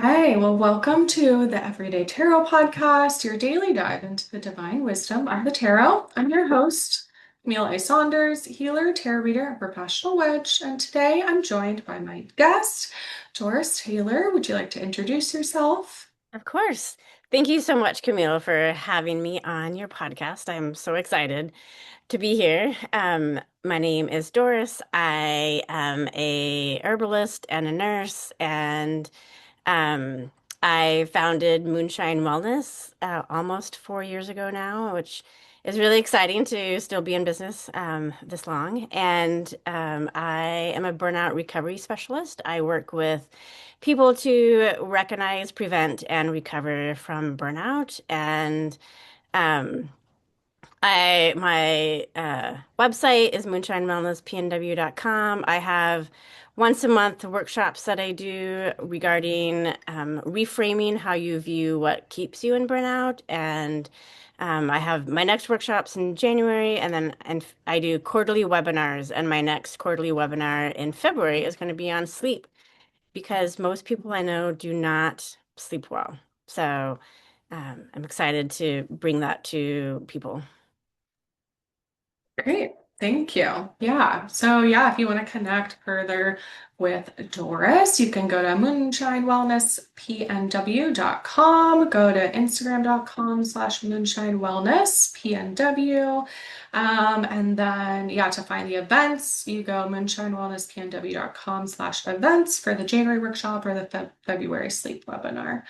Hey, well, welcome to the Everyday Tarot Podcast, your daily dive into the divine wisdom of the tarot. I'm your host, Camille A. Saunders, healer, tarot reader, and professional witch. And today I'm joined by my guest, Doris Taylor. Would you like to introduce yourself? Of course. Thank you so much, Camille, for having me on your podcast. I'm so excited to be here. My name is Doris. I am a herbalist and a nurse, and um, I founded Moonshine Wellness almost 4 years ago now, which is really exciting to still be in business this long. And I am a burnout recovery specialist. I work with people to recognize, prevent, and recover from burnout. And um, I my website is moonshinewellnesspnw.com. I have once a month workshops that I do regarding reframing how you view what keeps you in burnout. And I have my next workshops in January, and I do quarterly webinars. And my next quarterly webinar in February is going to be on sleep because most people I know do not sleep well. So I'm excited to bring that to people. Great. Thank you. Yeah, if you want to connect further with Doris, you can go to moonshinewellnesspnw.com, go to instagram.com/moonshinewellnesspnw. And then, yeah, to find the events, you go moonshinewellnesspnw.com/events for the January workshop or the February sleep webinar.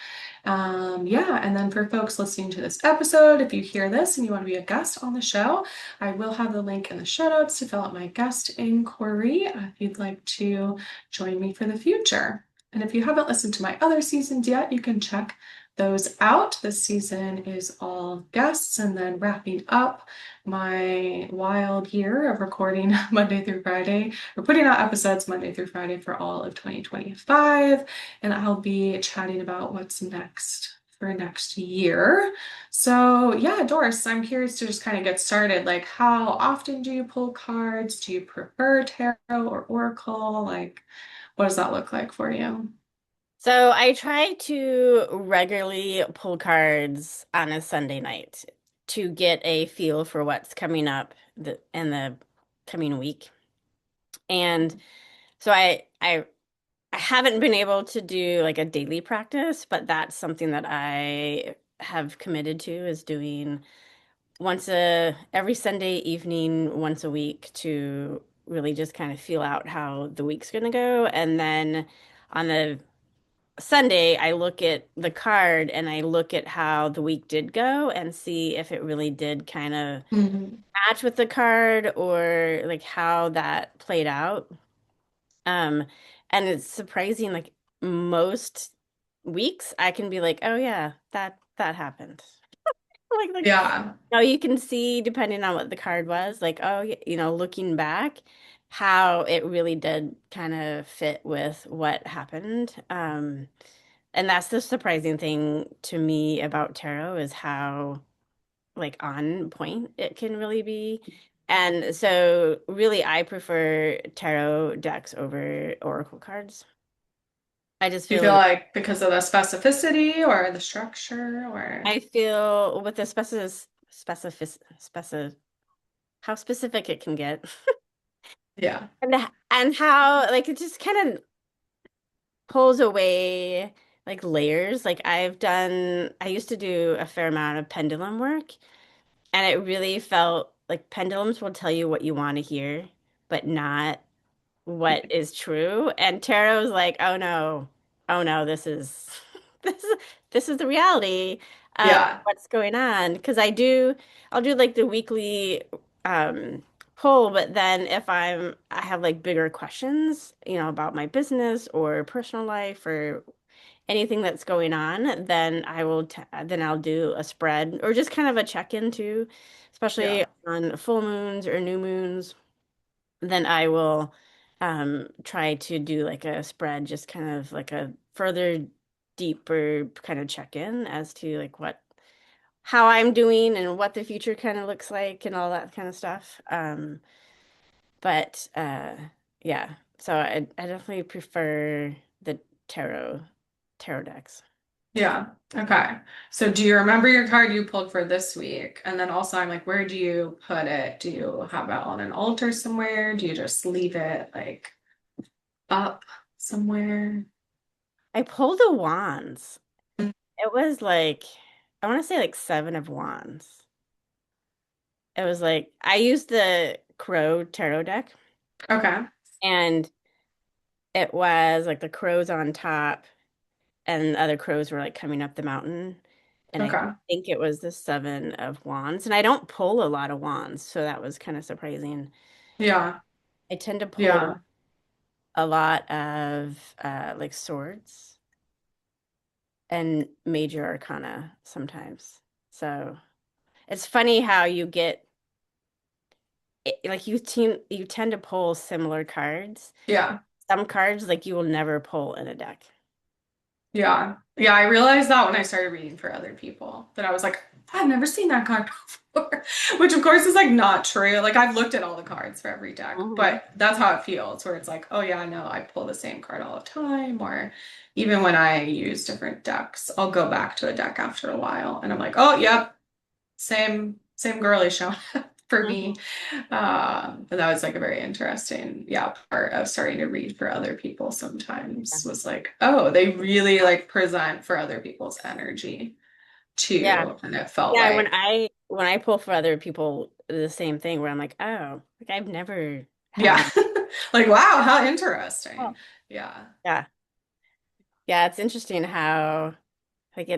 Yeah, and then for folks listening to this episode, if you hear this and you want to be a guest on the show, I will have the link in the show notes to fill out my guest inquiry if you'd like to join me for the future. And if you haven't listened to my other seasons yet, you can check those out. This season is all guests, and then wrapping up my wild year of recording Monday through Friday, or putting out episodes Monday through Friday for all of 2025. And I'll be chatting about what's next for next year. So, yeah, Doris, I'm curious to just kind of get started. Like, how often do you pull cards? Do you prefer tarot or oracle? Like, what does that look like for you? So I try to regularly pull cards on a Sunday night to get a feel for what's coming up in the coming week. And so I haven't been able to do like a daily practice, but that's something that I have committed to is doing once a every Sunday evening, once a week to really just kind of feel out how the week's going to go. And then on the Sunday, I look at the card and I look at how the week did go and see if it really did kind of Mhm. match with the card or like how that played out. Um, and it's surprising, like most weeks I can be like, oh yeah, that happened. Like Yeah. now you can see depending on what the card was, like, oh, looking back, how it really did kind of fit with what happened. And that's the surprising thing to me about tarot is how like on point it can really be. And so really I prefer tarot decks over oracle cards. I just Do you feel feel like like because of the specificity or the structure or I feel with the specific how specific it can get. yeah. And how like it just kind of pulls away like layers. Like I used to do a fair amount of pendulum work, and it really felt like pendulums will tell you what you want to hear, but not what is true. And tarot's like, oh no, this is this is this is the reality of Yeah. what's going on. Because I'll do like the weekly um poll, but then if I have like bigger questions, about my business or personal life or anything that's going on, then then I'll do a spread or just kind of a check-in too, especially Yeah. on full moons or new moons. Then I will try to do like a spread, just kind of like a further deeper kind of check-in as to like what how I'm doing and what the future kind of looks like and all that kind of stuff. But yeah, so I definitely prefer the tarot. tarot decks. Yeah. Okay. So do you remember your card you pulled for this week? And then also I'm like, where do you put it? Do you have it on an altar somewhere? Do you just leave it like up somewhere? I pulled the wands. It was like, I want to say like seven of wands. It was like, I used the crow tarot deck, Okay. and it was like the crows on top and the other crows were like coming up the mountain. And I Okay. think it was the seven of wands. And I don't pull a lot of wands, so that was kind of surprising. Yeah. I tend to pull Yeah. a lot of like swords and major arcana sometimes. So it's funny how you get like you tend to pull similar cards. Yeah. Some cards like you will never pull in a deck. Yeah. Yeah. I realized that when I started reading for other people, that I was like, I've never seen that card before, which of course is like not true. Like I've looked at all the cards for every deck, Hmm. but that's how it feels, where it's like, oh yeah, I know I pull the same card all the time. Or even when I use different decks, I'll go back to a deck after a while and I'm like, oh, yep, same girly show for me. Hmm. And that was like a very interesting, yeah, part of starting to read for other people sometimes was like, oh, they really like present for other people's energy Yeah. too. And it felt Yeah, like, when I pull for other people, the same thing where I'm like, oh, like I've never had yeah, any. like, wow, how Oh. interesting. Yeah. Yeah. Yeah, it's interesting how like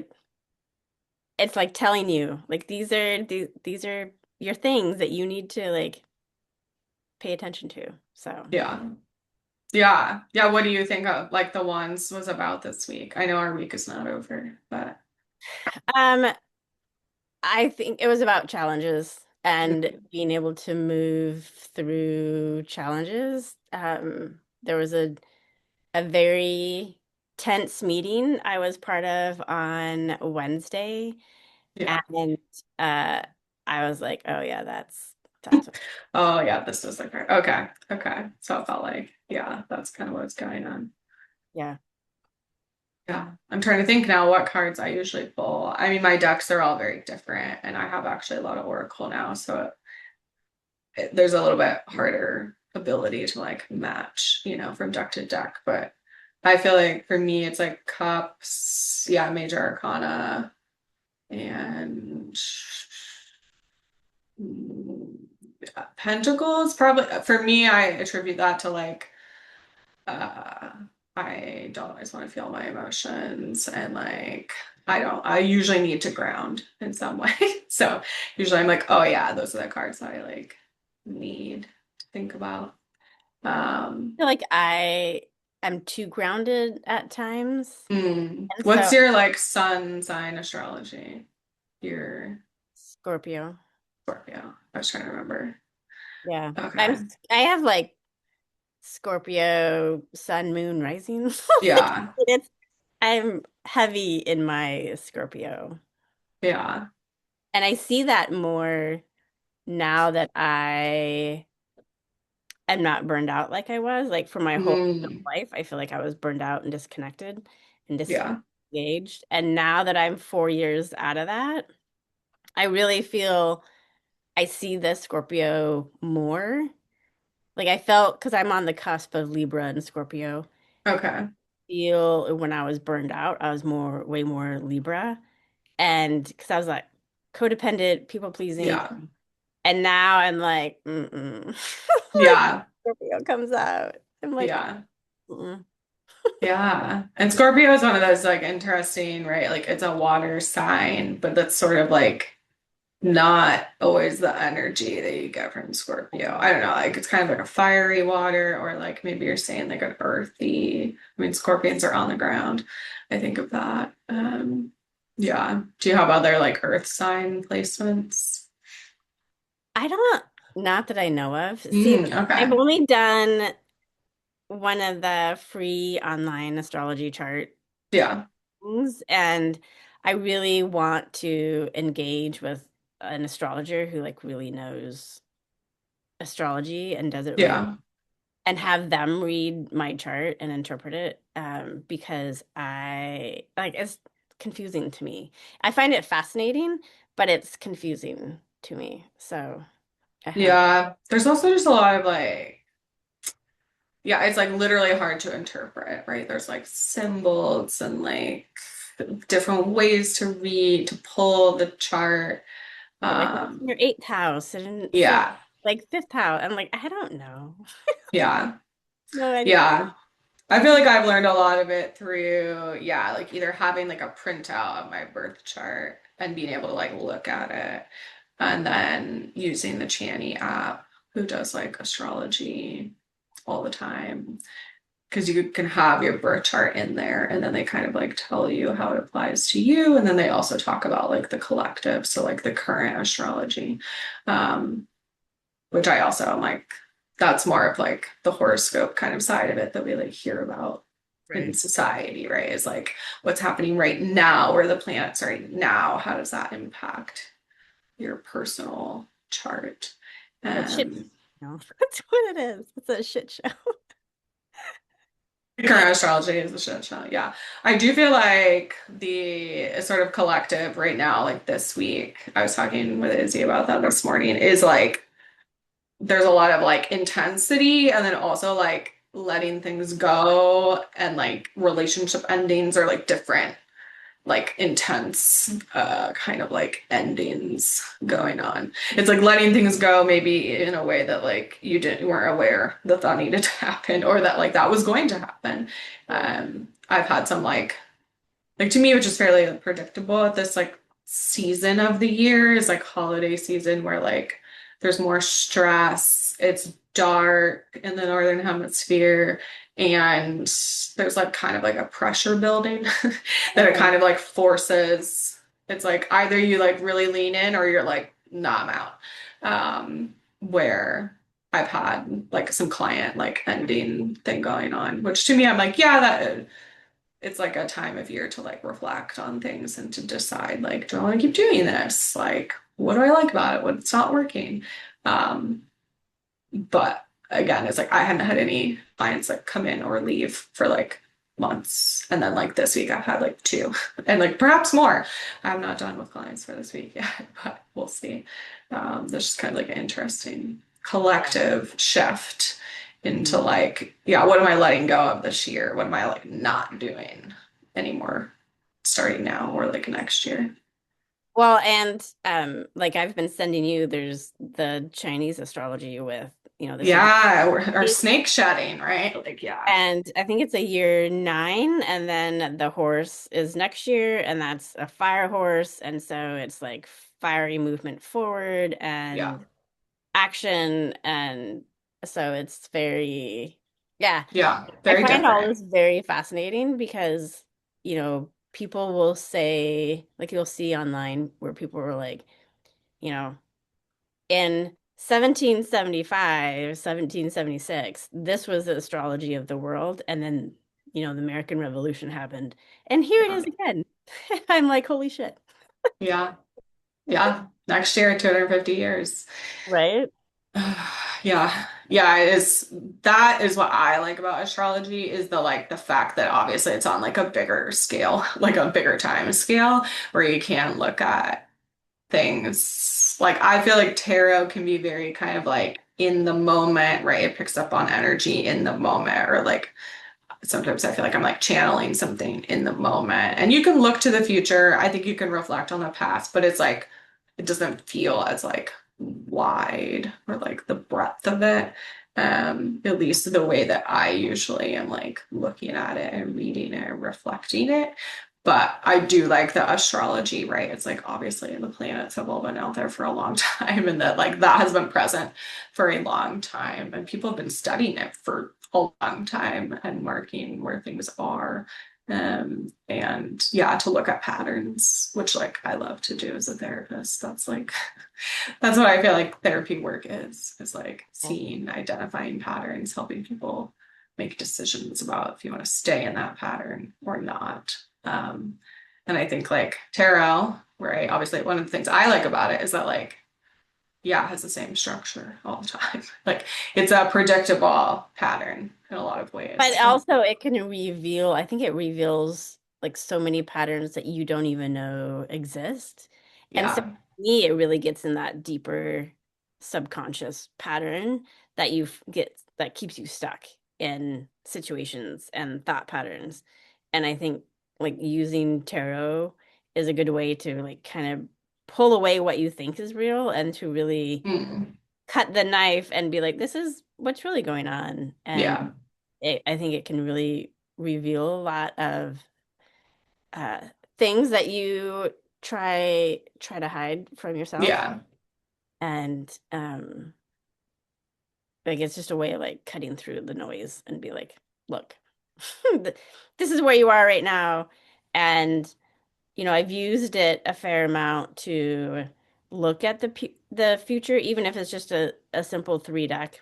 it's like telling you like these are your things that you need to like pay attention to. So, Yeah. Yeah. Yeah. What do you think of like the ones was about this week? I know our week is not over, but um, I think it was about challenges and being able to move through challenges. There was a very tense meeting I was part of on Wednesday, yeah. and uh, I was like, oh yeah, that's Oh yeah, this was like okay. Okay. So it felt like, yeah, that's kind of what's going on. yeah. Yeah. I'm trying to think now what cards I usually pull. I mean, my decks are all very different, and I have actually a lot of Oracle now, so there's a little bit harder ability to like match, from deck to deck. But I feel like for me, it's like cups, yeah, major arcana, and mm, yeah, pentacles. Probably for me, I attribute that to like uh I don't always want to feel my emotions and like I usually need to ground in some way. So usually I'm like, oh yeah, those are the cards that I like need to think about. I feel like I am too grounded at times. And What's so your like sun sign astrology? Your Scorpio. Scorpio. I was trying to remember. Yeah. Okay. I have like Scorpio sun moon rising. Like Yeah. it's I'm heavy in my Scorpio. Yeah. And I see that more now that I am not burned out like I was. Like for my whole Mm, life, I feel like I was burned out and disconnected and yeah. disengaged. And now that I'm 4 years out of that, I really feel I see the Scorpio more. Like I felt because I'm on the cusp of Libra and Scorpio. Okay. Feel when I was burned out, I was way more Libra. And because I was like codependent, people pleasing. Yeah. And now I'm like, mm-mm. Yeah. Scorpio comes out. I'm like, Yeah. mm-mm. Yeah. And Scorpio is one of those like interesting, right? Like it's a water sign, but that's sort of like not always the energy that you get from Scorpio. I don't know, like it's kind of like a fiery water, or like maybe you're saying like an earthy. I mean, scorpions are on the ground. I think of that. Yeah. Do you have other like earth sign placements? I don't, not that I know of. See, I've Okay. only done one of the free online astrology chart Yeah. things, and I really want to engage with an astrologer who like really knows astrology and does it really. Yeah. and have them read my chart and interpret it, because I like it's confusing to me. I find it fascinating, but it's confusing to me. So, um, Yeah. There's also just a lot of like, yeah, it's like literally hard to interpret, right? There's like symbols and like different ways to read, to pull the chart. they're like, well, it's in Um, your eighth house and it's in yeah, like fifth house. I'm like, I don't know. yeah, No idea. yeah. I feel like I've learned a lot of it through, yeah, like either having like a printout of my birth chart and being able to like look at it, and then using the Chani app, who does like astrology all the time. Because you can have your birth chart in there and then they kind of like tell you how it applies to you. And then they also talk about like the collective, so like the current astrology, um, which I also am like, that's more of like the horoscope kind of side of it that we like hear about in Right. society, right? Is like what's happening right now, where the planets are right now, how does that impact your personal chart? That shit. Um, No, that's what it is. It's a shit show. Current astrology is the shit show. Yeah. I do feel like the sort of collective right now, like this week, I was talking with Izzy about that this morning, is like there's a lot of like intensity and then also like letting things go and like relationship endings are like different, like intense kind of like endings going on. It's like letting things go maybe in a way that like you weren't aware that that needed to happen or that like that was going to happen. Yeah. I've had some like to me, which is fairly predictable at this like season of the year is like holiday season where like there's more stress. It's dark in the northern hemisphere and there's like kind of like a pressure building that it Okay. kind of like forces. It's like either you like really lean in or you're like, nah, I'm out. Where I've had like some client like ending thing going on, which to me I'm like, yeah, that it's like a time of year to like reflect on things and to decide like, do I want to keep doing this? Like, what do I like about it? What's not working? Um, but again, it's like I hadn't had any clients like come in or leave for like months. And then like this week I've had like two and like perhaps more. I'm not done with clients for this week yet, but we'll see. There's just kind of like an interesting Yeah. collective shift into Mhm. like, yeah, what am I letting go of this year? What am I like not doing anymore starting now or like next year? Well, and like I've been sending you, there's the Chinese astrology with, this is Yeah, or snake shedding, right? Like, yeah, and I think it's a year 9, and then the horse is next year, and that's a fire horse, and so it's like fiery movement forward yeah, and action, and so it's very, yeah. yeah, I very find all different. this very fascinating because, people will say, like you'll see online where people were like, you know, in 1775, 1776, this was the astrology of the world. And then, the American Revolution happened. And here it Yeah, is again. I'm like, holy shit. yeah, yeah. Next year, 250 years. Right? Yeah. Yeah, it is that is what I like about astrology is the like the fact that obviously it's on like a bigger scale, like a bigger time scale where you can look at things. Like I feel like tarot can be very kind of like in the moment, right? It picks up on energy in the moment or like sometimes I feel like I'm like channeling something in the moment. And you can look to the future. I think you can reflect on the past, but it's like it doesn't feel as like wide or like the breadth of it. At least the way that I usually am like looking at it and reading it and reflecting it. But I do like the astrology, right? It's like obviously the planets have all been out there for a long time and that like that has been present for a long time and people have been studying it for a long time and marking where things are. And yeah, to look at patterns, which like I love to do as a therapist. That's like that's what I feel like therapy work is like seeing, identifying patterns, helping people make decisions about if you want to stay in that pattern or not. Um, and I think like tarot, right? Obviously, one of the things I like about it is that like yeah, has the same structure all the time. Like it's a predictable pattern in a lot of ways. But So also it can reveal, I think it reveals like so many patterns that you don't even know exist. And so yeah. for me, it really gets in that deeper subconscious pattern that you get that keeps you stuck in situations and thought patterns. And I think like using tarot is a good way to like kind of pull away what you think is real and to really Mm, cut the knife and be like, this is what's really going on. And yeah. I think it can really reveal a lot of uh, things that you try to hide from yourself. Yeah. And like it's just a way of like cutting through the noise and be like, look, this is where you are right now. And I've used it a fair amount to look at the future, even if it's just a simple three deck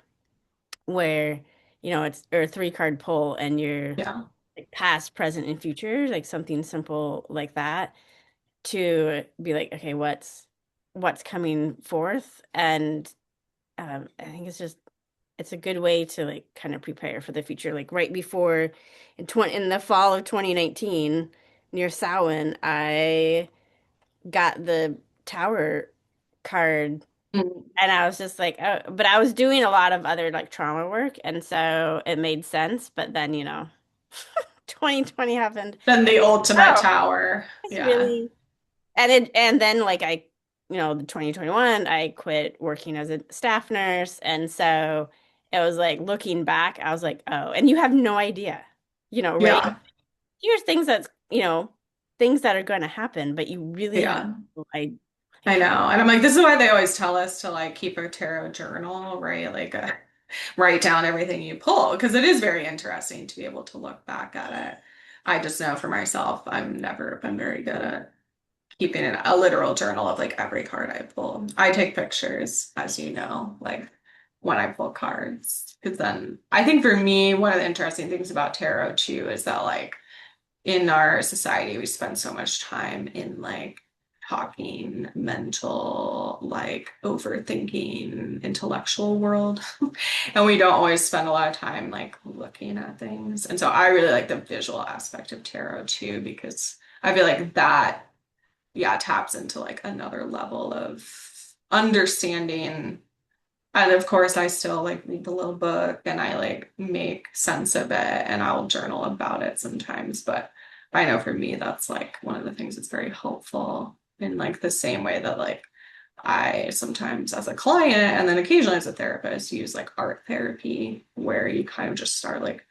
where it's or a three card pull and you're Yeah. like past, present, and future, like something simple like that to be like, okay, what's coming forth, and I think it's a good way to like kind of prepare for the future. Like right before in the fall of 2019 near Samhain, I got the Tower card Mm. and I was just like, oh, but I was doing a lot of other like trauma work, and so it made sense. But then, 2020 happened. Then the ultimate Oh, tower. it's Yeah. really and then like the 2021, I quit working as a staff nurse, and so it was like looking back, I was like, oh, and you have no idea, right? Yeah. Here's things that are going to happen, but you really have Yeah. no idea. I know. And I'm like, this is why they always tell us to like keep a tarot journal, right? Like write down everything you pull because it is very interesting to be able to look back at it. I just know for myself, I've never been very good at keeping a literal journal of like every card I pull. I take pictures, as you know, like when I pull cards. Because then I think for me, one of the interesting things about tarot too is that like in our society, we spend so much time in like talking, mental, like overthinking, intellectual world. And we don't always spend a lot of time like looking at things. And so I really like the visual aspect of tarot too, because I feel like that, yeah, taps into like another level of understanding. And of course, I still like read the little book and I like make sense of it and I'll journal about it sometimes. But I know for me, that's like one of the things that's very helpful in like the same way that like I sometimes as a client and then occasionally as a therapist use like art therapy where you kind of just start like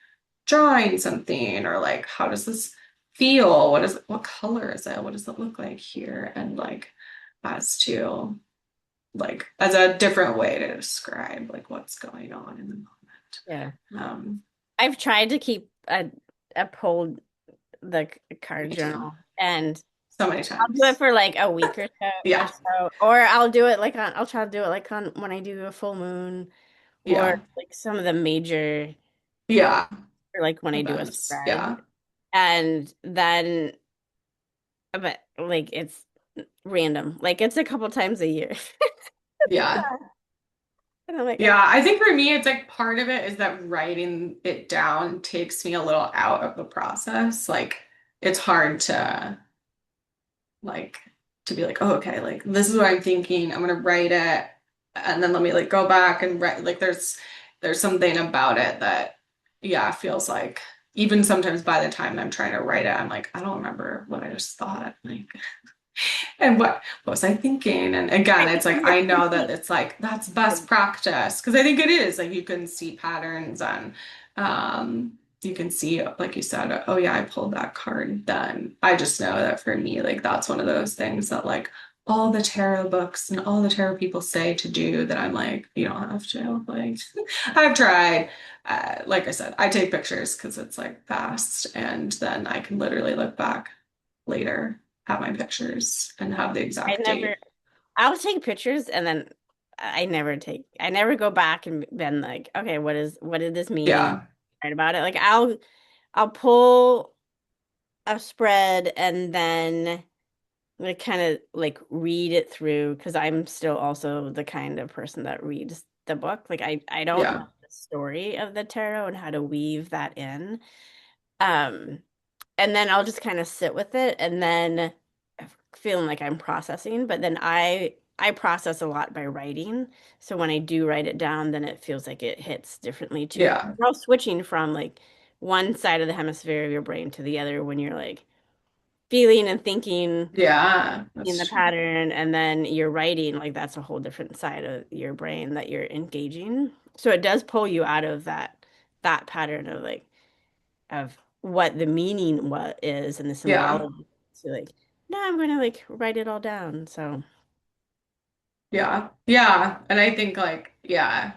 drawing something or like how does this feel? What color is it? What does it look like here? And like as to like as a different way to describe like what's going on in the Yeah. moment. I've tried to keep a pulled the card Me too. journal, and So many I'll do it times. for like a week or Yeah. so, or I'll try to do it like on when I do a full moon, or Yeah. like some of the major, Yeah. or like when I do a Events. spread, Yeah. and then but like it's random, like it's a couple times a year, Yeah. and I'm like, Yeah. okay, I think for me, it's like part of it is that writing it down takes me a little out of the process. Like it's hard to like to be like, oh, okay, like this is what I'm thinking. I'm gonna write it, and then let me like go back and write. Like there's something about it that yeah feels like even sometimes by the time I'm trying to write it, I'm like I don't remember what I just thought. Like and what was I thinking? And again, I it's like mean, I know that it's like that's best practice because I think it is like you can see patterns and you can see like you said, oh yeah, I pulled that card then. I just know that for me, like that's one of those things that like all the tarot books and all the tarot people say to do that I'm like, you don't have to. Like I've tried. Like I said, I take pictures because it's like fast and then I can literally look back later have my pictures and have the I exact never. date. I'll take pictures and then I never go back and been like, okay, what did this mean? And Yeah. write about it. Like I'll pull a spread and then like kind of like read it through because I'm still also the kind of person that reads the book. Like I don't know Yeah. the story of the tarot and how to weave that in. Um, and then I'll just kind of sit with it and then feeling like I'm processing, but then I process a lot by writing. So when I do write it down, then it feels like it hits differently too. Yeah. We're all switching from like one side of the hemisphere of your brain to the other when you're like feeling and thinking Yeah. in That's the true. pattern and then you're writing, like that's a whole different side of your brain that you're engaging. So it does pull you out of that pattern of like of what the meaning what is and the Yeah. symbology to like, no, I'm gonna like write it all down. So Yeah. Yeah. And I think like, yeah,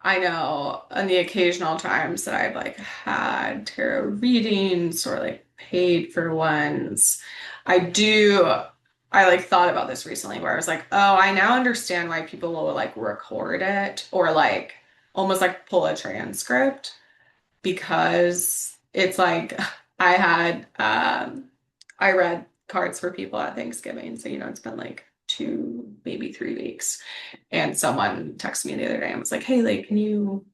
I know on the occasional times that I've like had tarot readings or like paid for ones, I do, I like thought about this recently where I was like, oh, I now understand why people will like record it or like almost like pull a transcript because it's like I had I read cards for people at Thanksgiving. So, it's been like 2, maybe 3 weeks. And someone texted me the other day and was like, hey, like, can you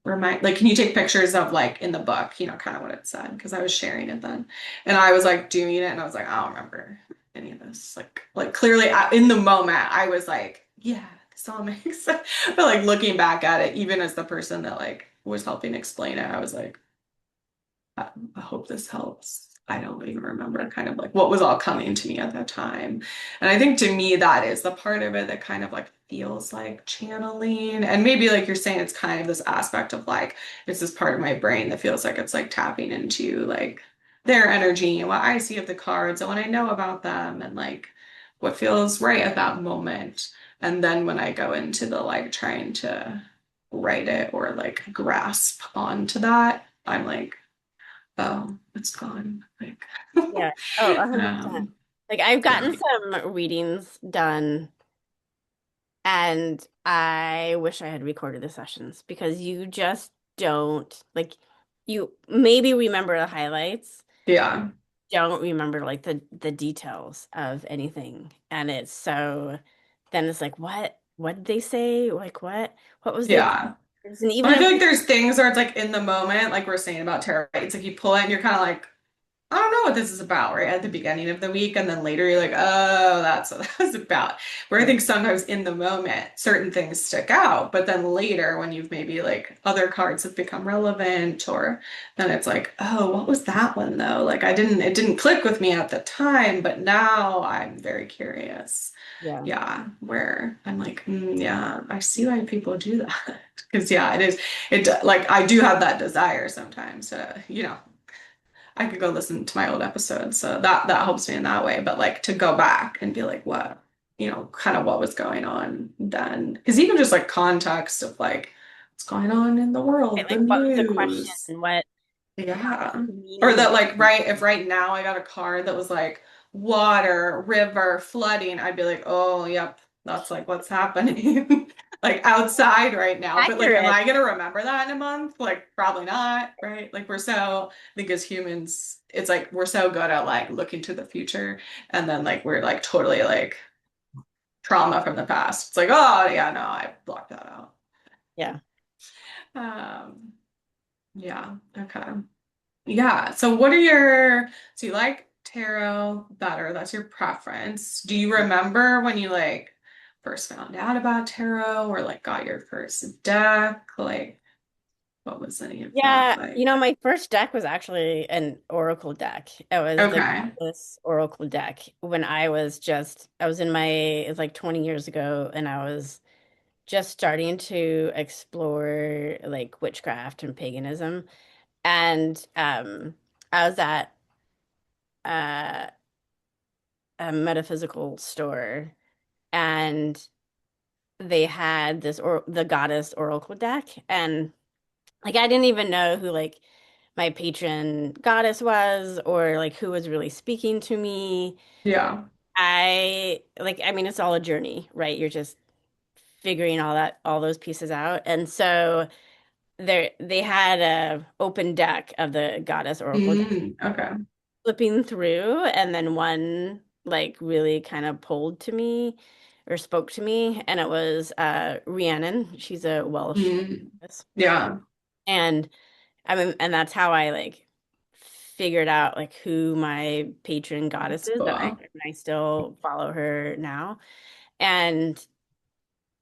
take pictures of like in the book, kind of what it said? Because I was sharing it then. And I was like doing it and I was like, I don't remember any of this. Like clearly in the moment, I was like, yeah, this all makes sense. But like looking back at it, even as the person that like was helping explain it, I was like, I hope this helps. I don't even remember kind of like what was all coming to me at that time. And I think to me, that is the part of it that kind of like feels like channeling. And maybe like you're saying, it's kind of this aspect of like, it's this part of my brain that feels like it's like tapping into like their energy and what I see of the cards and what I know about them and like what feels right at that moment. And then when I go into the like trying to write it or like grasp onto that, I'm like, oh, it's gone. Like, yeah. Oh, 100%. um, Like I've yeah, gotten some readings done and I wish I had recorded the sessions because you just don't like you maybe remember the highlights, yeah, don't remember like the details of anything. And it's so then it's like what did they say? Like what was the yeah. and But even I if feel like there's things where it's like in the moment, like we're saying about tarot, right? It's like you pull it and you're kind of like, I don't know what this is about, right? At the beginning of the week, and then later you're like, oh, that's what that was about. Where I yeah, think sometimes in the moment, certain things stick out, but then later when you've maybe like other cards have become relevant, or then it's like, oh, what was that one though? Like it didn't click with me at the time, but now I'm very curious. yeah. Yeah, where I'm like, yeah, I see why people do that. Because yeah, like I do have that desire sometimes to, I could go listen to my old episodes, so that helps me in that way. But like to go back and be like, what, kind of what was going on then? Because even just like context of like what's going on in the Right, world, the like what was the question? news, What's yeah. the Or meaning that behind like if right now I got a card that was like water, river, flooding, I'd be like, oh, yep, that's like what's happening like outside right now. But like, am accurate? I gonna remember that in a month? Like, probably not, right? Like I think as humans, it's like we're so good at like looking to the future and then like we're like totally like trauma from the past. It's like, oh yeah, no, I blocked that out. Yeah. Um, yeah, okay. Yeah. So you like tarot better? That's your preference. Do you remember when you like first found out about tarot or like got your first deck? Like, what was any of that Yeah, like? my first deck was actually an Oracle deck. It was the Okay. Goddess Oracle deck when I was in my, it's like 20 years ago, and I was just starting to explore like witchcraft and paganism. And I was at uh, a metaphysical store, and they had or the Goddess Oracle deck, and like I didn't even know who like my patron goddess was or like who was really speaking to me. Yeah. I mean it's all a journey, right? You're just figuring all those pieces out. And so they had a open deck of the Goddess Oracle deck, Okay. flipping through, and then one. like really kind of pulled to me or spoke to me, and it was Rhiannon. She's a Welsh Mm. goddess. Yeah. And I mean, and that's how I like figured out like who my patron goddess That's is, cool. and I still follow her now. And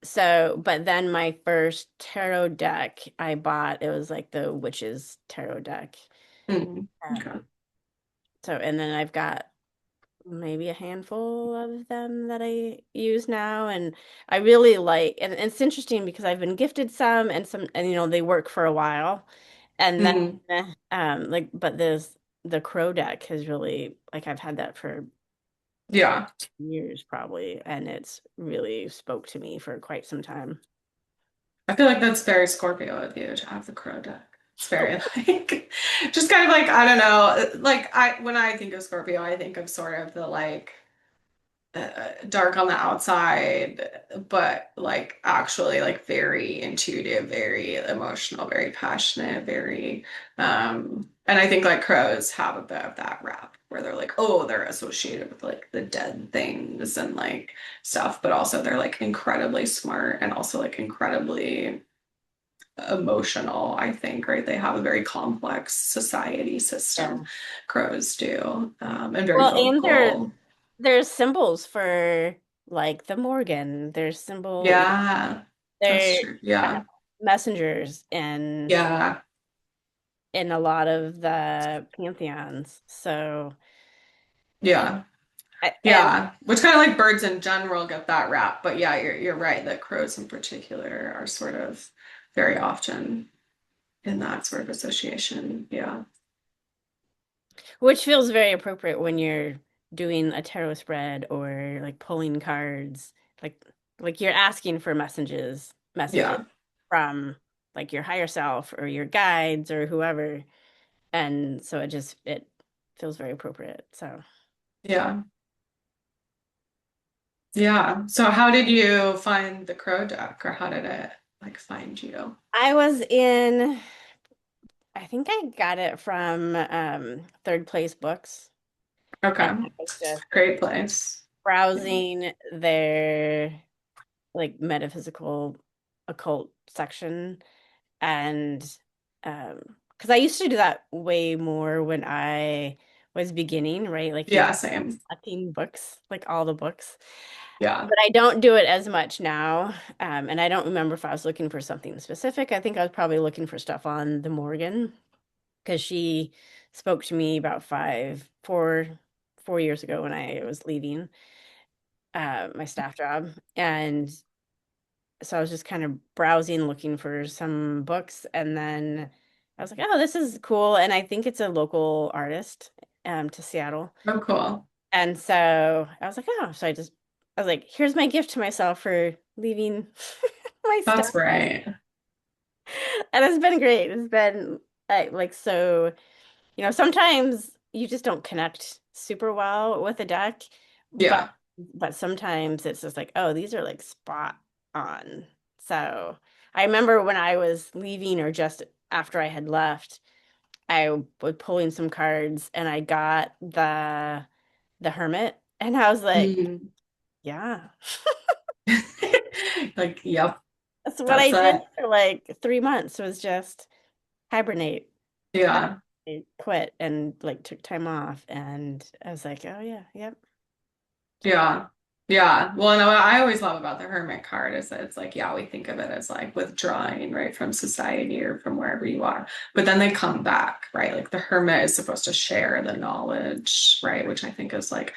so, but then my first tarot deck I bought, it was like the Witch's Tarot deck. Mm. Okay. Um, so, and then I've got maybe a handful of them that I use now. And I really like, and it's interesting because I've been gifted some and some, and they work for a while. And Mm. then, like, but the Crow deck has really, like, I've had that for Yeah. years probably, and it's really spoke to me for quite some time. I feel like that's very Scorpio of you to have the crow deck. It's Oh, very like just kind of like I don't know, like I when I think of Scorpio, I think of sort of the like dark on the outside, but like actually like very intuitive, very emotional, very passionate, very and I think like crows have a bit of that rap where they're like, oh, they're associated with like the dead things and like stuff, but also they're like incredibly smart and also like incredibly emotional, I think, right? They have a very complex society system, yeah. crows do, and very Well, and vocal. there's symbols for like the Morgan. There's Yeah, that's they're true. uh, Yeah, messengers yeah, in a lot of the pantheons. So, yeah, and yeah. Which kind of like birds in general get that rap, but yeah, you're right that crows in particular are sort of very often in that sort of association. Yeah, which feels very appropriate when you're doing a tarot spread or like pulling cards, like you're asking for messages yeah, from like your higher self or your guides or whoever. And so it feels very appropriate. So yeah, yeah. So how did you find the crow duck, or how did it like find you? I was in, I think I got it from Third Place Books, and Okay, I was just great place. Yeah. browsing their like metaphysical occult section. And because I used to do that way more when I was beginning, right? Like you're Yeah, same. collecting books, like all the books. Yeah. But I don't do it as much now. And I don't remember if I was looking for something specific. I think I was probably looking for stuff on the Morgan because she spoke to me about 4 years ago when I was leaving my staff job. And so I was just kind of browsing, looking for some books, and then I was like, "Oh, this is cool." And I think it's a local artist to Seattle. Oh, cool. And so I was like, "Oh," so I was like, "Here's my gift to myself for leaving my stuff." That's right. And it's been great. It's been like so, sometimes you just don't connect super well with a deck, but Yeah. sometimes it's just like, oh, these are like spot on. So I remember when I was leaving or just after I had left, I was pulling some cards and I got the Hermit, and I was like, Mm. yeah, Like, yep, that's what that's I did it. for like 3 months was just hibernate. And Yeah. I quit and like took time off, and I was like, oh yeah, yep. So Yeah. Yeah. Well, no, what I always love about the hermit card is that it's like, yeah, we think of it as like withdrawing, right, from society or from wherever you are. But then they come back, right? Like the hermit is supposed to share the knowledge, right? Which I think is like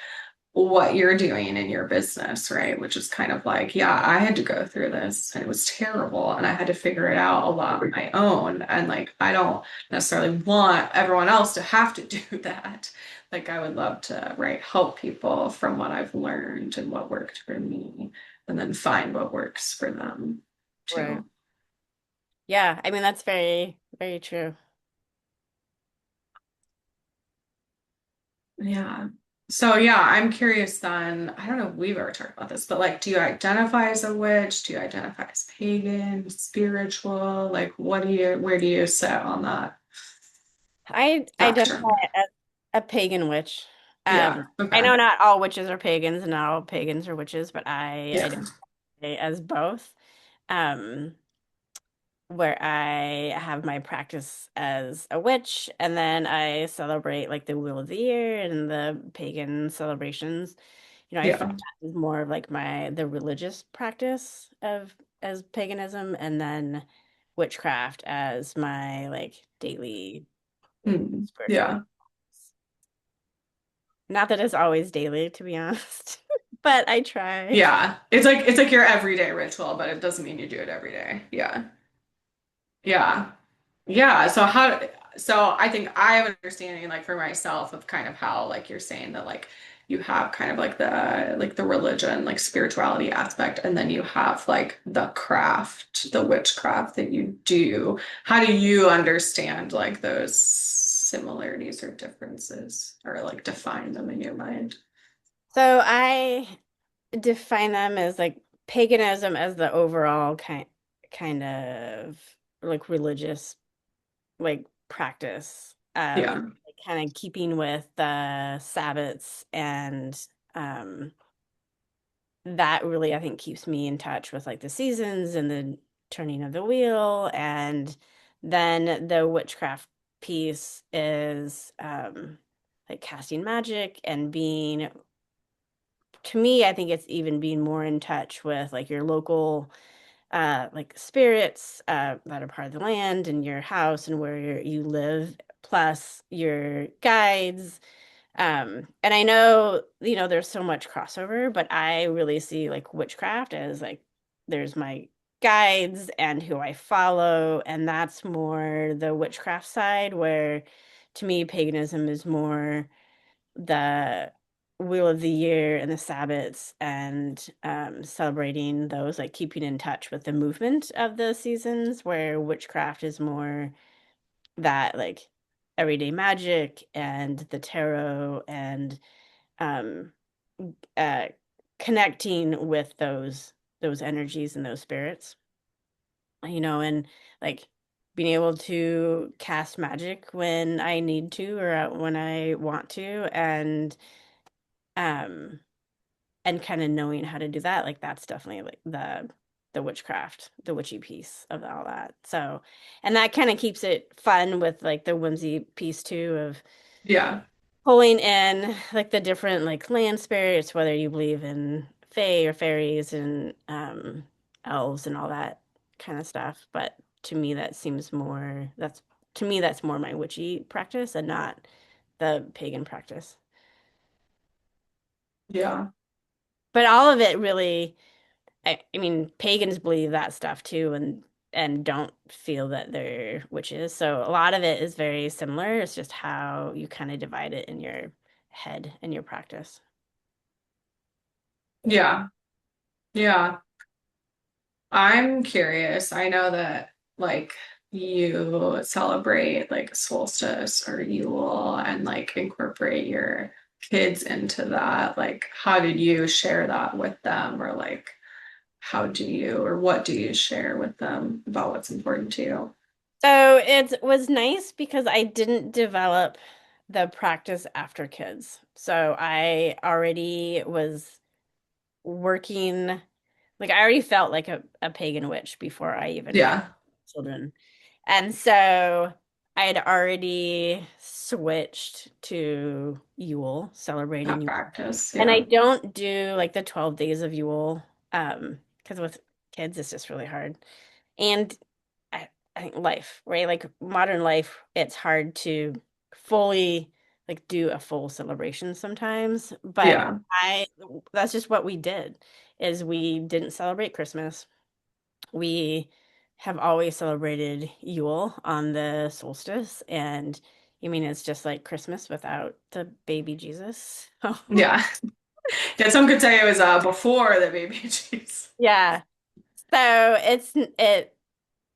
what you're doing in your business, right? Which is kind of like, yeah, I had to go through this and it was terrible and I had to figure it out a lot on my own. And like, I don't necessarily want everyone else to have to do that. Like, I would love to, right, help people from what I've learned and what worked for me and then find what works for them right. too. Yeah, I mean that's very, very true. Yeah. So yeah, I'm curious then. I don't know if we've ever talked about this, but like, do you identify as a witch? Do you identify as pagan, spiritual? Like, where do you sit on that I identify spectrum? as a pagan witch. Yeah. I Okay. know not all witches are pagans and not all pagans are witches, but I Yeah. identify as both. Um, where I have my practice as a witch, and then I celebrate like the Wheel of the Year and the pagan celebrations. I feel Yeah. that is more of like the religious practice of as paganism, and then witchcraft as my like daily Mm. spiritual. Yeah. Not that it's always daily, to be honest, but I try. Yeah. It's like your everyday ritual, but it doesn't mean you do it every day. Yeah. Yeah. Yeah. So I think I have an understanding like for myself of kind of how like you're saying that like you have kind of like the religion, like spirituality aspect, and then you have like the craft, the witchcraft that you do. How do you understand like those similarities or differences or like define them in your mind? So I define them as like paganism as the overall kind of like religious like practice, Yeah. like kind of keeping with the Sabbats, and um that really I think keeps me in touch with like the seasons and the turning of the wheel. And then the witchcraft piece is like casting magic and being, to me, I think it's even being more in touch with like your local like spirits that are part of the land and your house and where you live, plus your guides. And I know, there's so much crossover, but I really see like witchcraft as like there's my guides and who I follow, and that's more the witchcraft side, where to me paganism is more the Wheel of the Year and the Sabbats, and celebrating those, like keeping in touch with the movement of the seasons, where witchcraft is more that like everyday magic and the tarot, and um uh connecting with those energies and those spirits, and like being able to cast magic when I need to, or when I want to, um and kind of knowing how to do that, like that's definitely like the witchcraft, the witchy piece of all that. So, and that kind of keeps it fun with like the whimsy piece too, of Yeah. pulling in like the different like land spirits, whether you believe in fae or fairies and elves and all that kind of stuff. But to me, that's more my witchy practice and not the pagan practice. Yeah. But all of it really, I mean, pagans believe that stuff too, and don't feel that they're witches. So a lot of it is very similar. It's just how you kind of divide it in your head and your practice. Yeah. Yeah. I'm curious. I know that like you celebrate like solstice or Yule and like incorporate your kids into that. Like, how did you share that with them? Or like, how do you or what do you share with them about what's important to you? So it was nice because I didn't develop the practice after kids. So I already was working, like I already felt like a pagan witch before I even had Yeah, children. And so I had already switched to Yule, celebrating that Yule. practice. And I Yeah. don't do like the 12 days of Yule, because with kids it's just really hard. And I think life, right? Like modern life, it's hard to fully like do a full celebration sometimes. But Yeah. that's just what we did, is we didn't celebrate Christmas. We have always celebrated Yule on the solstice, and I mean it's just like Christmas without the baby Jesus. Yeah. Yeah, some could say it was before the baby Jesus. Yeah. So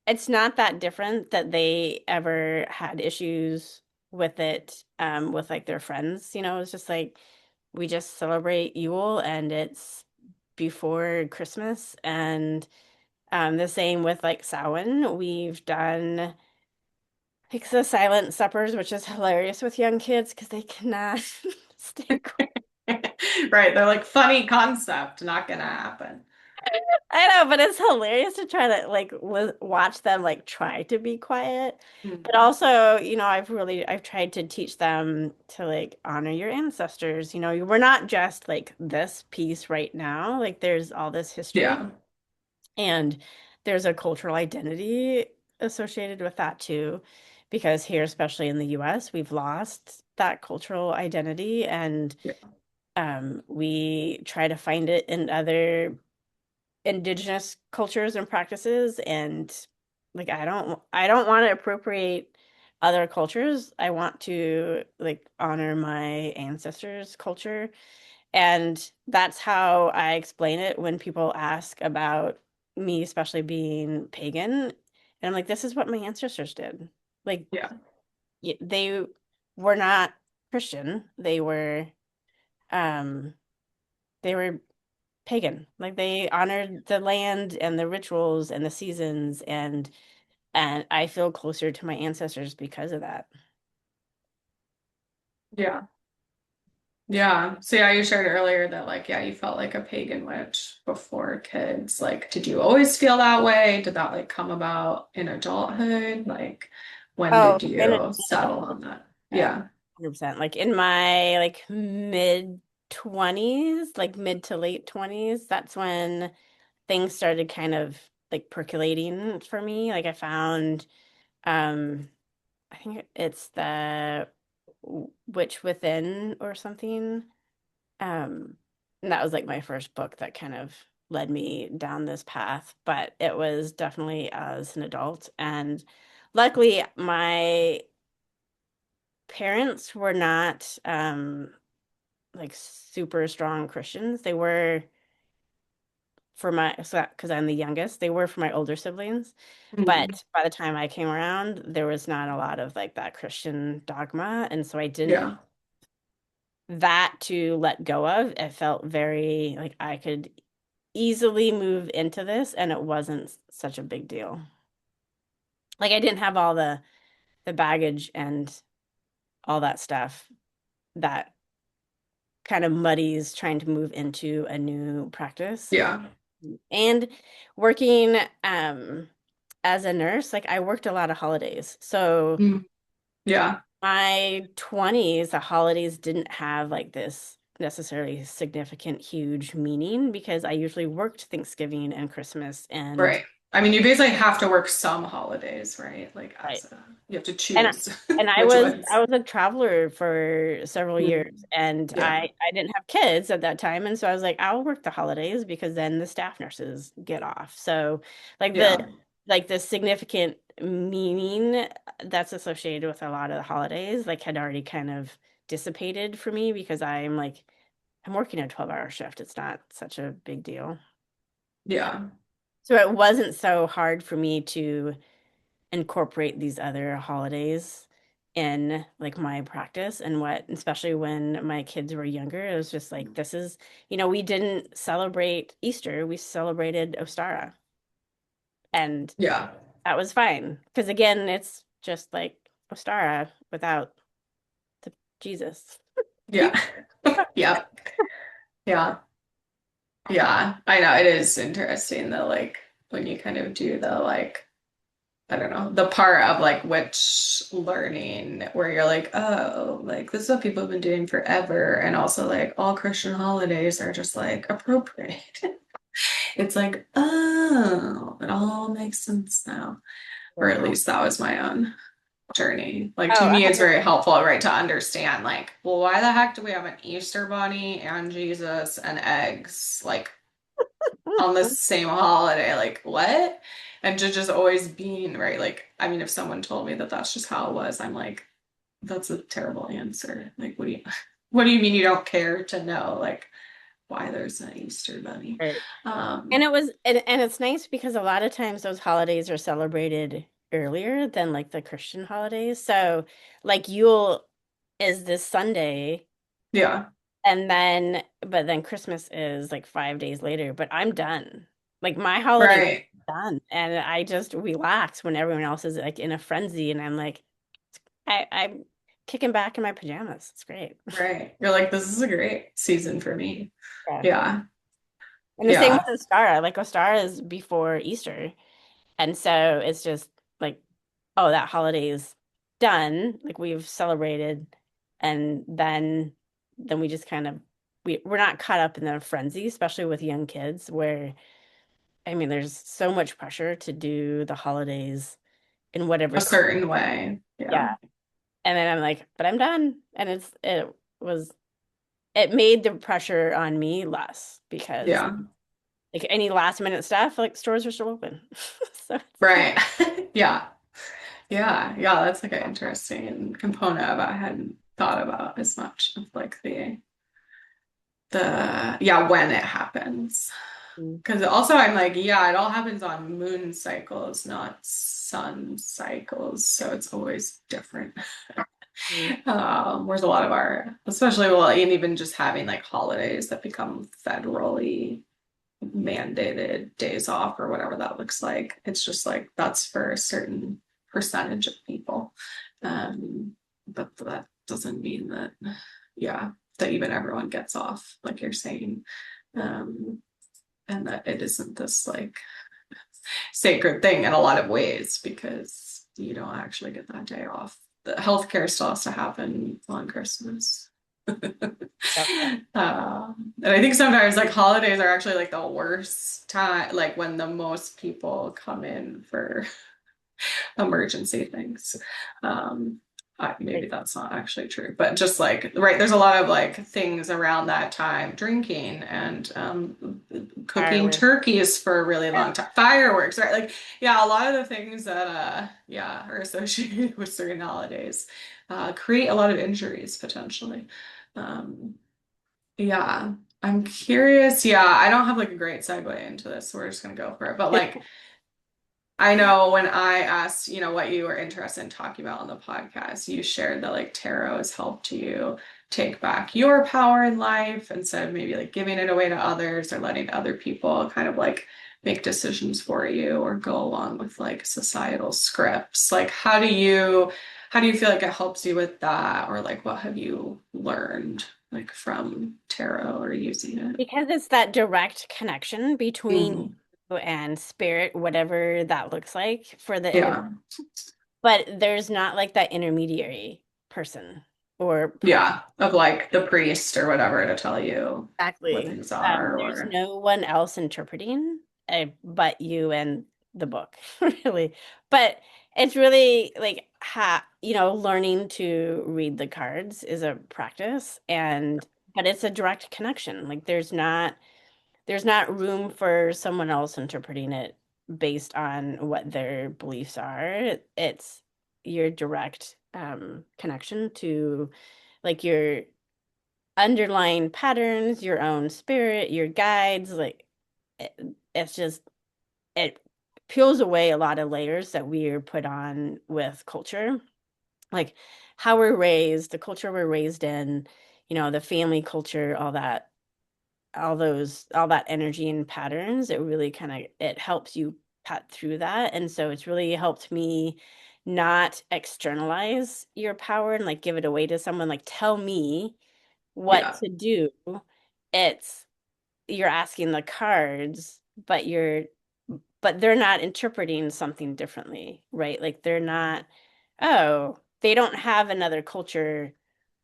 it's not that different that they ever had issues with it, with like their friends. It's just like we just celebrate Yule, and it's before Christmas. And the same with like Samhain. We've done like the silent suppers, which is hilarious with young kids because they cannot Stay cool. Right. They're like funny concept, not gonna happen. I know, but it's hilarious to try to like li watch them like try to be quiet. But Mm. also, I've tried to teach them to like honor your ancestors. We're not just like this piece right now. Like there's all this history Yeah. and there's a cultural identity associated with that too. Because here, especially in the US, we've lost that cultural identity and Yeah. we try to find it in other indigenous cultures and practices and like I don't want to appropriate other cultures. I want to like honor my ancestors' culture. And that's how I explain it when people ask about me, especially being pagan. And I'm like, this is what my ancestors did. Like Yeah. they were not Christian. Um they were pagan. Like they honored the land and the rituals and the seasons and I feel closer to my ancestors because of that. Yeah. Yeah. So yeah, you shared earlier that like, yeah, you felt like a pagan witch before kids. Like, did you always feel that way? Did that like come about in adulthood? Like, when Oh, did in you settle adulthood, on that? uh, Yeah. 100%. Like in my like mid 20s, like mid to late 20s, that's when things started kind of like percolating for me. Like I found um I think it's the Witch Within or something. Um, and that was like my first book that kind of led me down this path, but it was definitely as an adult. And luckily, my parents were not like super strong Christians. They were for my, so because I'm the youngest, they were for my older siblings. Mm. But by the time I came around, there was not a lot of like that Christian dogma. And so I didn't Yeah. that to let go of. It felt very like I could easily move into this and it wasn't such a big deal. Like I didn't have all the baggage and all that stuff that kind of muddies trying to move into a new practice. Yeah. And working as a nurse, like I worked a lot of holidays. So Mm. Yeah. my 20s, the holidays didn't have like this necessarily significant, huge meaning because I usually worked Thanksgiving and Christmas and Right. I mean, you basically have to work some holidays, right? Like right. you have to And choose and I which was ones. I was a traveler for several years Mm. and Yeah. I didn't have kids at that time and so I was like I'll work the holidays because then the staff nurses get off. So like Yeah. the significant meaning that's associated with a lot of the holidays like had already kind of dissipated for me because I'm working a 12-hour shift. It's not such a big deal. Yeah. So it wasn't so hard for me to incorporate these other holidays in like my practice and what especially when my kids were younger it was just like this is we didn't celebrate Easter, we celebrated Ostara and Yeah. that was fine because again it's just like Ostara without the Jesus. Yeah. Yep. Yeah. Yeah. I know it is interesting though, like when you kind of do the like I don't know, the part of like which learning where you're like, oh, like this is what people have been doing forever. And also like all Christian holidays are just like appropriate. It's like, oh, it all makes sense now. Or at Yeah. least that was my own journey. Like to Oh, me, it's 100. very helpful, right, to understand like, well, why the heck do we have an Easter bunny and Jesus and eggs? Like on the same holiday. Like, what? And to just always being right. Like, I mean, if someone told me that that's just how it was, I'm like, that's a terrible answer. Like, what do you mean you don't care to know, like, why there's an Easter bunny? Right. And Um, it was and it's nice because a lot of times those holidays are celebrated earlier than like the Christian holidays. So like Yule is this Sunday yeah, and then but then Christmas is like 5 days later, but I'm done. Like my holiday right. done and I just relax when everyone else is like in a frenzy and I'm like I'm kicking back in my pajamas. It's great. Right. You're like, this is a great season for me. Yeah. Yeah. And the same Yeah. with Ostara. Like Ostara is before Easter. And so it's just like, oh, that holiday is done. Like we've celebrated and then we just kind of we're not caught up in the frenzy, especially with young kids, where I mean there's so much pressure to do the holidays in whatever A certain way. Yeah. yeah. And then I'm like, but I'm done. And was it made the pressure on me less because Yeah. like any last minute stuff, like stores are still open. So it's cool. Right. Yeah. Yeah. Yeah. That's like an interesting component of I hadn't thought about as much of like the yeah, when it happens. Mm. Because also I'm like, yeah, it all happens on moon cycles, not sun cycles. So it's always different. Mm. Whereas a lot of our, especially well, and even just having like holidays that become federally mandated days off or whatever that looks like, it's just like that's for a certain percentage of people. But that doesn't mean that, yeah, that even everyone gets off, like you're saying. Um, and that it isn't this like sacred thing in a lot of ways because you don't actually get that day off. The healthcare still has to happen on Christmas. Yep. And I think sometimes like holidays are actually like the worst time, like when the most people come in for emergency things. Um, maybe that's not actually true, but just like, right, there's a lot of like things around that time, drinking and cooking Fireworks. turkeys for a really long time, fireworks, right? Like, yeah, a lot of the things that, yeah, are associated with certain holidays create a lot of injuries potentially. Um, yeah, I'm curious. Yeah, I don't have like a great segue into this, so we're just gonna go for it. But like, I know when I asked, what you were interested in talking about on the podcast, you shared that like tarot has helped you take back your power in life instead of maybe like giving it away to others or letting other people kind of like make decisions for you or go along with like societal scripts. Like how do you feel like it helps you with that? Or like what have you learned like from tarot or using it? Because it's that direct connection between Mhm. you and spirit, whatever that looks like for the individual. Yeah. But there's not like that intermediary person or Yeah, of like the priest or whatever to tell you what exactly. things are, There's or no one else interpreting but you and the book, really. But it's really like learning to read the cards is a practice and but it's a direct connection. Like there's not room for someone else interpreting it based on what their beliefs are. It's your direct connection to like your underlying patterns, your own spirit, your guides. Like it, it's just it peels away a lot of layers that we are put on with culture, like how we're raised, the culture we're raised in, the family culture, all that energy and patterns. It really kind of it helps you cut through that. And so it's really helped me not externalize your power and like give it away to someone, like tell me what yeah, to do. It's you're asking the cards, but they're not interpreting something differently, right? Like they're not, oh, they don't have another culture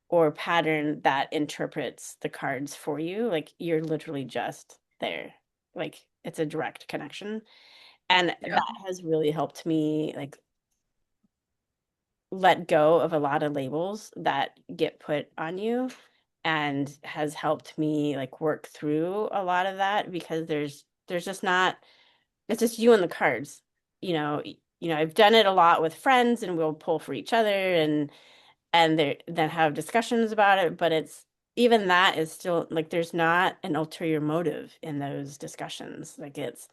or pattern that interprets the cards for you. Like you're literally just there. Like it's a direct connection. And yeah, that has really helped me like let go of a lot of labels that get put on you and has helped me like work through a lot of that because there's just not it's just you and the cards. I've done it a lot with friends and we'll pull for each other and then have discussions about it, but it's even that is still like there's not an ulterior motive in those discussions. Like it's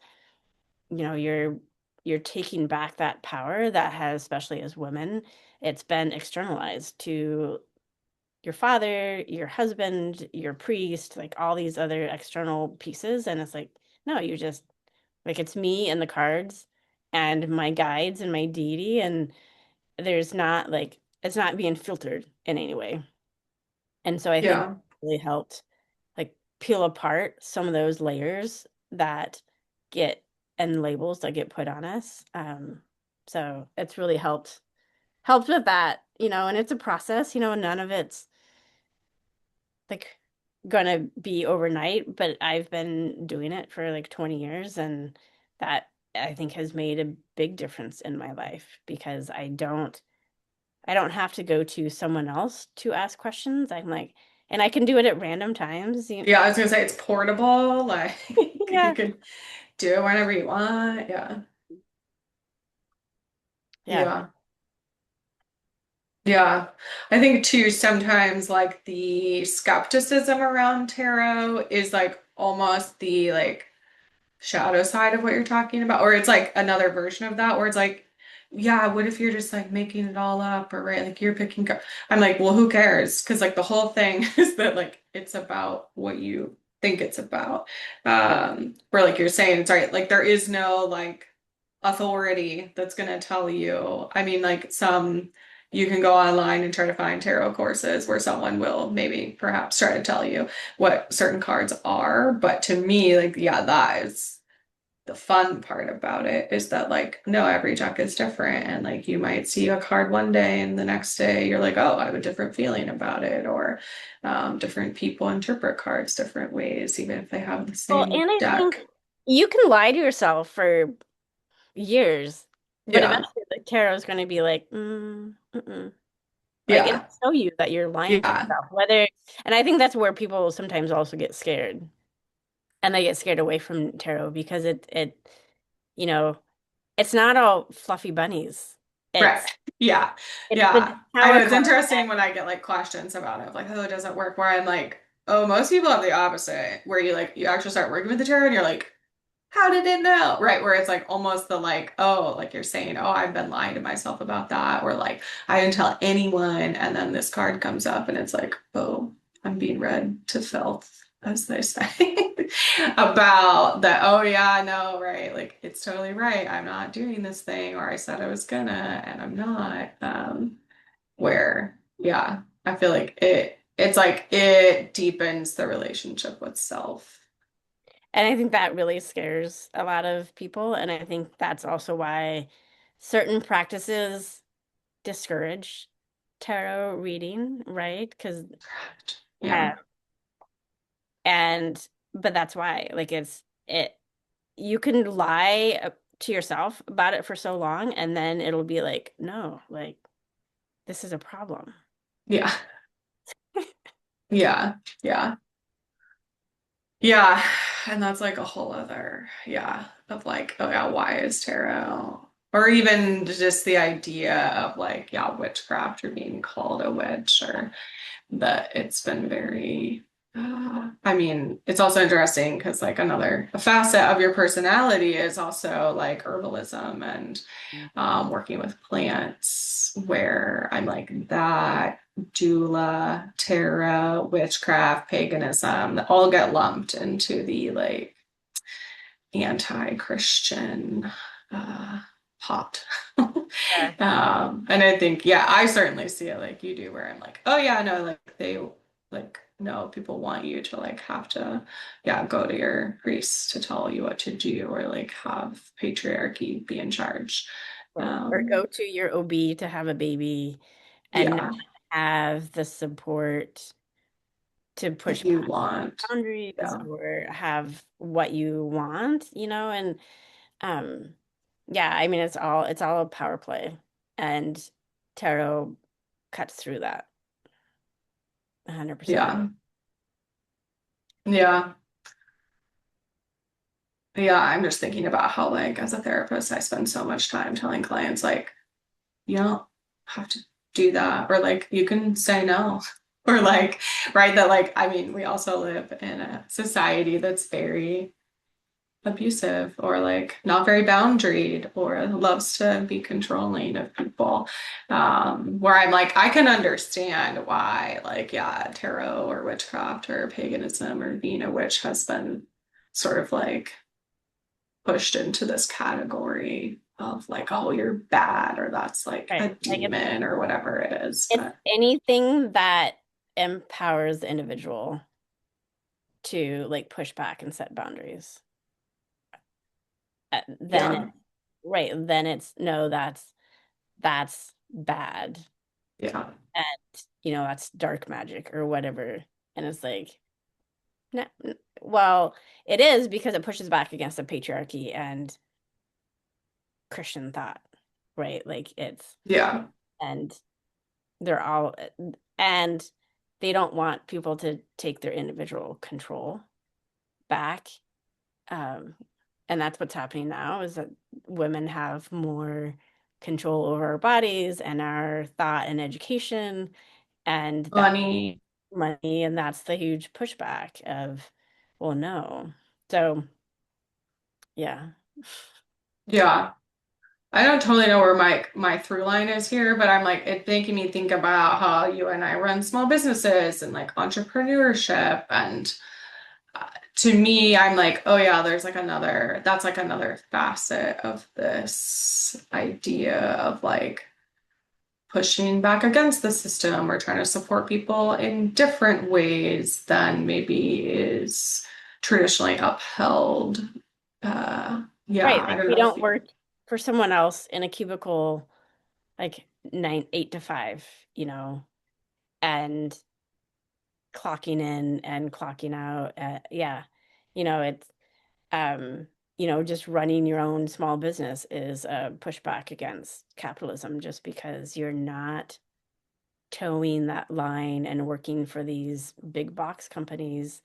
you're taking back that power that has, especially as women, it's been externalized to your father, your husband, your priest, like all these other external pieces. And it's like, no, you just like it's me and the cards and my guides and my deity. And there's not like it's not being filtered in any way. And so I think Yeah. really helped like peel apart some of those layers that get and labels that get put on us. So it's really helped with that, and it's a process, none of it's like gonna be overnight, but I've been doing it for like 20 years, and that I think has made a big difference in my life because I don't have to go to someone else to ask questions. I'm like, and I can do it at random times. Yeah, I was gonna say it's portable, like you Yeah. can do it whenever you want. Yeah. Yeah. Yeah. Yeah. I think too, sometimes like the skepticism around tarot is like almost the like shadow side of what you're talking about, or it's like another version of that, where it's like, yeah, what if you're just like making it all up, or right, like you're picking. I'm like, well, who cares? Because like the whole thing is that like it's about what you think it's about. Where like you're saying, it's right, like there is no like authority that's gonna tell you. I mean, like some. You can go online and try to find tarot courses where someone will maybe perhaps try to tell you what certain cards are. But to me, like, yeah, that is the fun part about it is that like no, every deck is different, and like you might see a card one day and the next day you're like, oh, I have a different feeling about it, or different people interpret cards different ways even if they have the Well, same and I think deck. you can lie to yourself for years, but Yeah, eventually the tarot is going to be like, mm-mm. Like it'll yeah, show you that you're lying to yeah, yourself. And I think that's where people sometimes also get scared, and they get scared away from tarot because you know, it's not all fluffy bunnies. right, It's yeah, it's the yeah. I tower know it's card. interesting when I get like questions about it, like, oh, it doesn't work, where I'm like, oh, most people have the opposite, where you like you actually start working with the tarot and you're like, how did it know? Right, where it's like almost the like, oh, like you're saying, oh, I've been lying to myself about that, or like I didn't tell anyone, and then this card comes up and it's like, oh, I'm being read to filth, as they say, about that. Oh yeah, no, right, like it's totally right. I'm not doing this thing, or I said I was gonna, and I'm not. Where, yeah, I feel like it's like it deepens the relationship with self. And I think that really scares a lot of people. And I think that's also why certain practices discourage tarot reading, right? Because Yeah. but that's why, like you can lie to yourself about it for so long, and then it'll be like, no, like this is a problem. Yeah. Yeah, yeah, yeah. And that's like a whole other, yeah, of like, oh yeah, why is tarot? Or even just the idea of like, yeah, witchcraft or being called a witch, or that it's been very, I mean, it's also interesting because like another facet of your personality is also like herbalism and working with plants, where I'm like that, doula, tarot, witchcraft, paganism, that all get lumped into the like anti-Christian uh, pot. Yeah. And I think, yeah, I certainly see it like you do, where I'm like, oh yeah, no, like they like no, people want you to like have to, yeah, go to your priest to tell you what to do, or like have patriarchy be in charge. Or go Um, to your OB to have a baby and not yeah, have the support to that push you past want. boundaries Yeah, or have what you want, and um yeah, I mean it's all a power play, and tarot cuts through that 100%. yeah, yeah. Yeah, I'm just thinking about how, like, as a therapist, I spend so much time telling clients, like, you don't have to do that, or like, you can say no, or like, right, that, like, I mean, we also live in a society that's very abusive, or like not very boundaried, or loves to be controlling of people. Where I'm like, I can understand why, like, yeah, tarot or witchcraft or paganism or being a witch has been sort of like pushed into this category. of like, oh, you're bad, or that's like a Right. Like demon or whatever it is. it's But anything that empowers the individual to like push back and set boundaries. Then yeah, it, right, then it's no, that's bad. yeah, And that's dark magic or whatever. And it's like, no, well, it is because it pushes back against the patriarchy and Christian thought, right? Like it's yeah. and they're all and they don't want people to take their individual control back. Um, and that's what's happening now is that women have more control over our bodies and our thought and education and that Money. money, and that's the huge pushback of, well, no. So, yeah. Yeah. I don't totally know where my through line is here, but I'm like it making me think about how you and I run small businesses and like entrepreneurship and to me, I'm like, oh yeah, there's like that's like another facet of this idea of like pushing back against the system or trying to support people in different ways than maybe is traditionally upheld. Yeah, Right. I Like don't we know if don't you, work for someone else in a cubicle like 8 to 5, and clocking in and clocking out. Yeah. It's just running your own small business is a pushback against capitalism just because you're not towing that line and working for these big box companies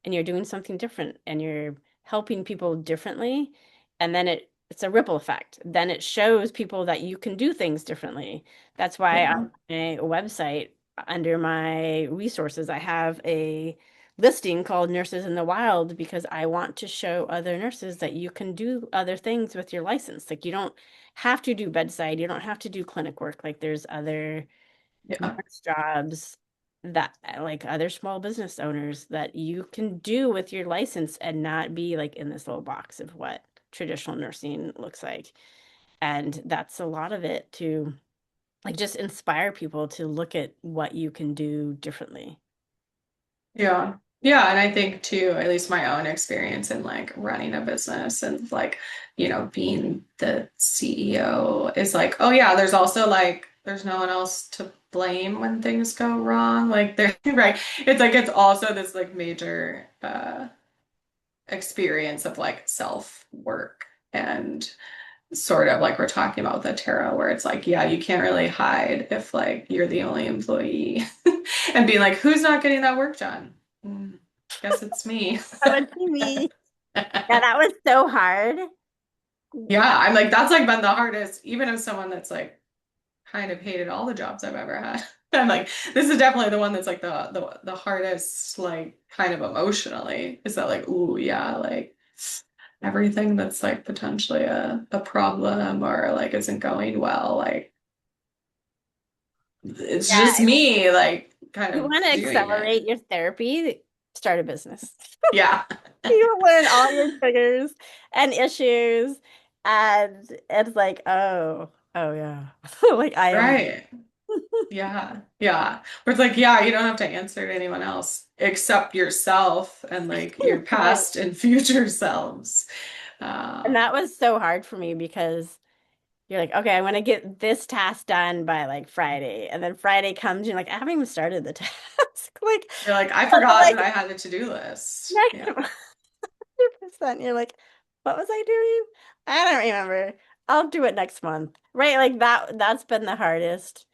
and you're doing something different and you're helping people differently and then it's a ripple effect. Then it shows people that you can do things differently. That's why on yeah, my website under my resources I have a listing called Nurses in the Wild because I want to show other nurses that you can do other things with your license. Like you don't have to do bedside, you don't have to do clinic work. Like there's other yeah, nurse jobs that like other small business owners that you can do with your license and not be like in this little box of what traditional nursing looks like. And that's a lot of it to like just inspire people to look at what you can do differently. yeah. Yeah, and I think too, at least my own experience in like running a business and like, being the CEO is like, oh yeah, there's also like there's no one else to blame when things go wrong. Like there, right. It's like it's also this like major experience of like self work and sort of like we're talking about with the tarot where it's like, yeah, you can't really hide if like you're the only employee and being like, who's not getting that work done? Guess it's me. That would be me. Yeah, that was so hard. Yeah, I'm like, that's like been the hardest, even as someone that's like kind of hated all the jobs I've ever had. I'm like, this is definitely the one that's like the hardest, like kind of emotionally. Is that like, ooh, yeah, like everything that's like potentially a problem or like isn't going well, like it's Yeah, just me, like kind you of want to doing it. accelerate your therapy, start a business. Yeah. You learn all your triggers and issues, and it's like, oh yeah, like I am. Right. Yeah. Yeah. Where it's like, yeah, you don't have to answer to anyone else except yourself and like your Right. past and future selves. And Uh, that was so hard for me because you're like, okay, I'm gonna get this task done by like Friday, and then Friday comes, you're like, I haven't even started the task. Like, you're like, I oh, forgot like that I had a to-do list. next Yeah. 100%. You're like, what was I doing? I don't remember. I'll do it next month. Right? Like that's been the hardest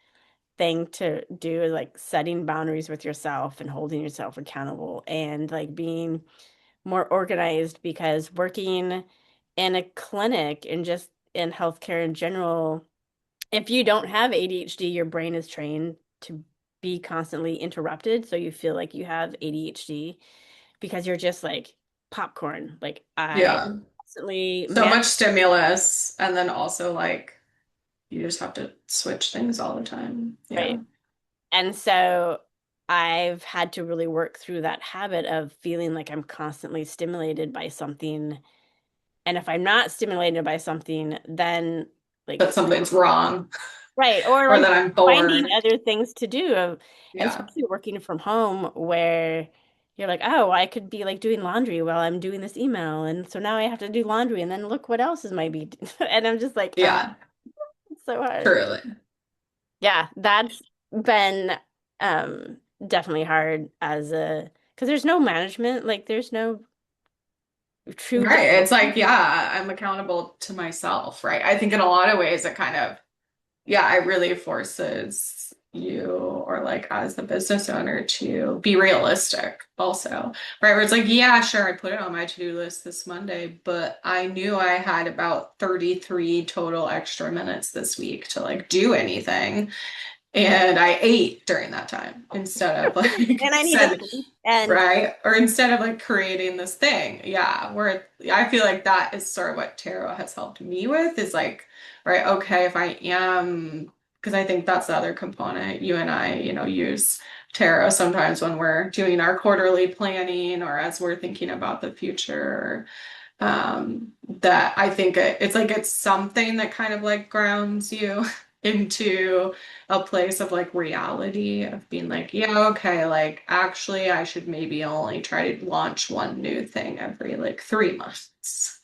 thing to do is like setting boundaries with yourself and holding yourself accountable and like being more organized because working in a clinic and just in healthcare in general, if you don't have ADHD, your brain is trained to be constantly interrupted. So you feel like you have ADHD because you're just like popcorn. Like I Yeah. constantly So man, much stimulus and then also like you just have to switch things all the time. Yeah. right? And so I've had to really work through that habit of feeling like I'm constantly stimulated by something And if I'm not stimulated by something, then like that something's wrong right, or or like that I'm finding bored. other things to do, and Yeah. especially working from home where you're like, oh, I could be like doing laundry while I'm doing this email, and so now I have to do laundry, and then look what else is might be, and I'm just like, Yeah. it's so hard. Truly. Yeah, that's been definitely hard as a because there's no management, like there's no true Right. It's like, discipline. yeah, I'm accountable to myself, right? I think in a lot of ways it kind of, yeah, it really forces you or like as the business owner to be realistic also, right? Where it's like, yeah, sure, I put it on my to-do list this Monday, but I knew I had about 33 total extra minutes this week to like do anything. And I ate during that time instead of like And I need to send, sleep and right? Or instead of like creating this thing. Yeah, where I feel like that is sort of what tarot has helped me with is like, right, okay, if I am, because I think that's the other component. You and I, use tarot sometimes when we're doing our quarterly planning or as we're thinking about the future. That I think it's like it's something that kind of like grounds you into a place of like reality of being like, yeah, okay, like actually I should maybe only try to launch one new thing every like 3 months.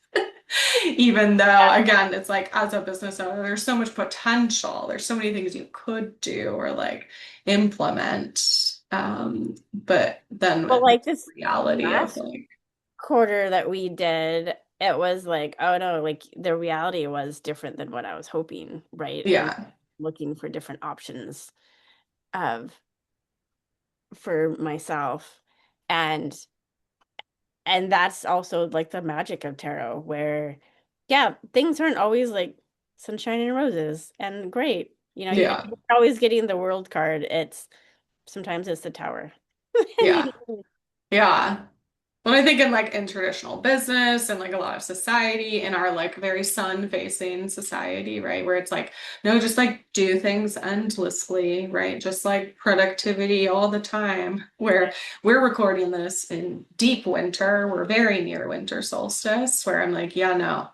Even though, yeah. again, it's like as a business owner, there's so much potential. There's so many things you could do or like implement. But then But with the like this reality of last like, quarter that we did, it was like, oh no, like the reality was different than what I was hoping, right? And yeah, looking for different options of for myself. And that's also like the magic of tarot, where yeah, things aren't always like sunshine and roses and great. You're yeah. always getting the world card. It's sometimes it's the tower. And Yeah. Yeah. But I think in like in traditional business and like a lot of society in our like very sun-facing society, right? Where it's like, no, just like do things endlessly, right? Just like productivity all the time. Where we're recording this in deep winter, we're very near winter solstice, where I'm like, yeah, no.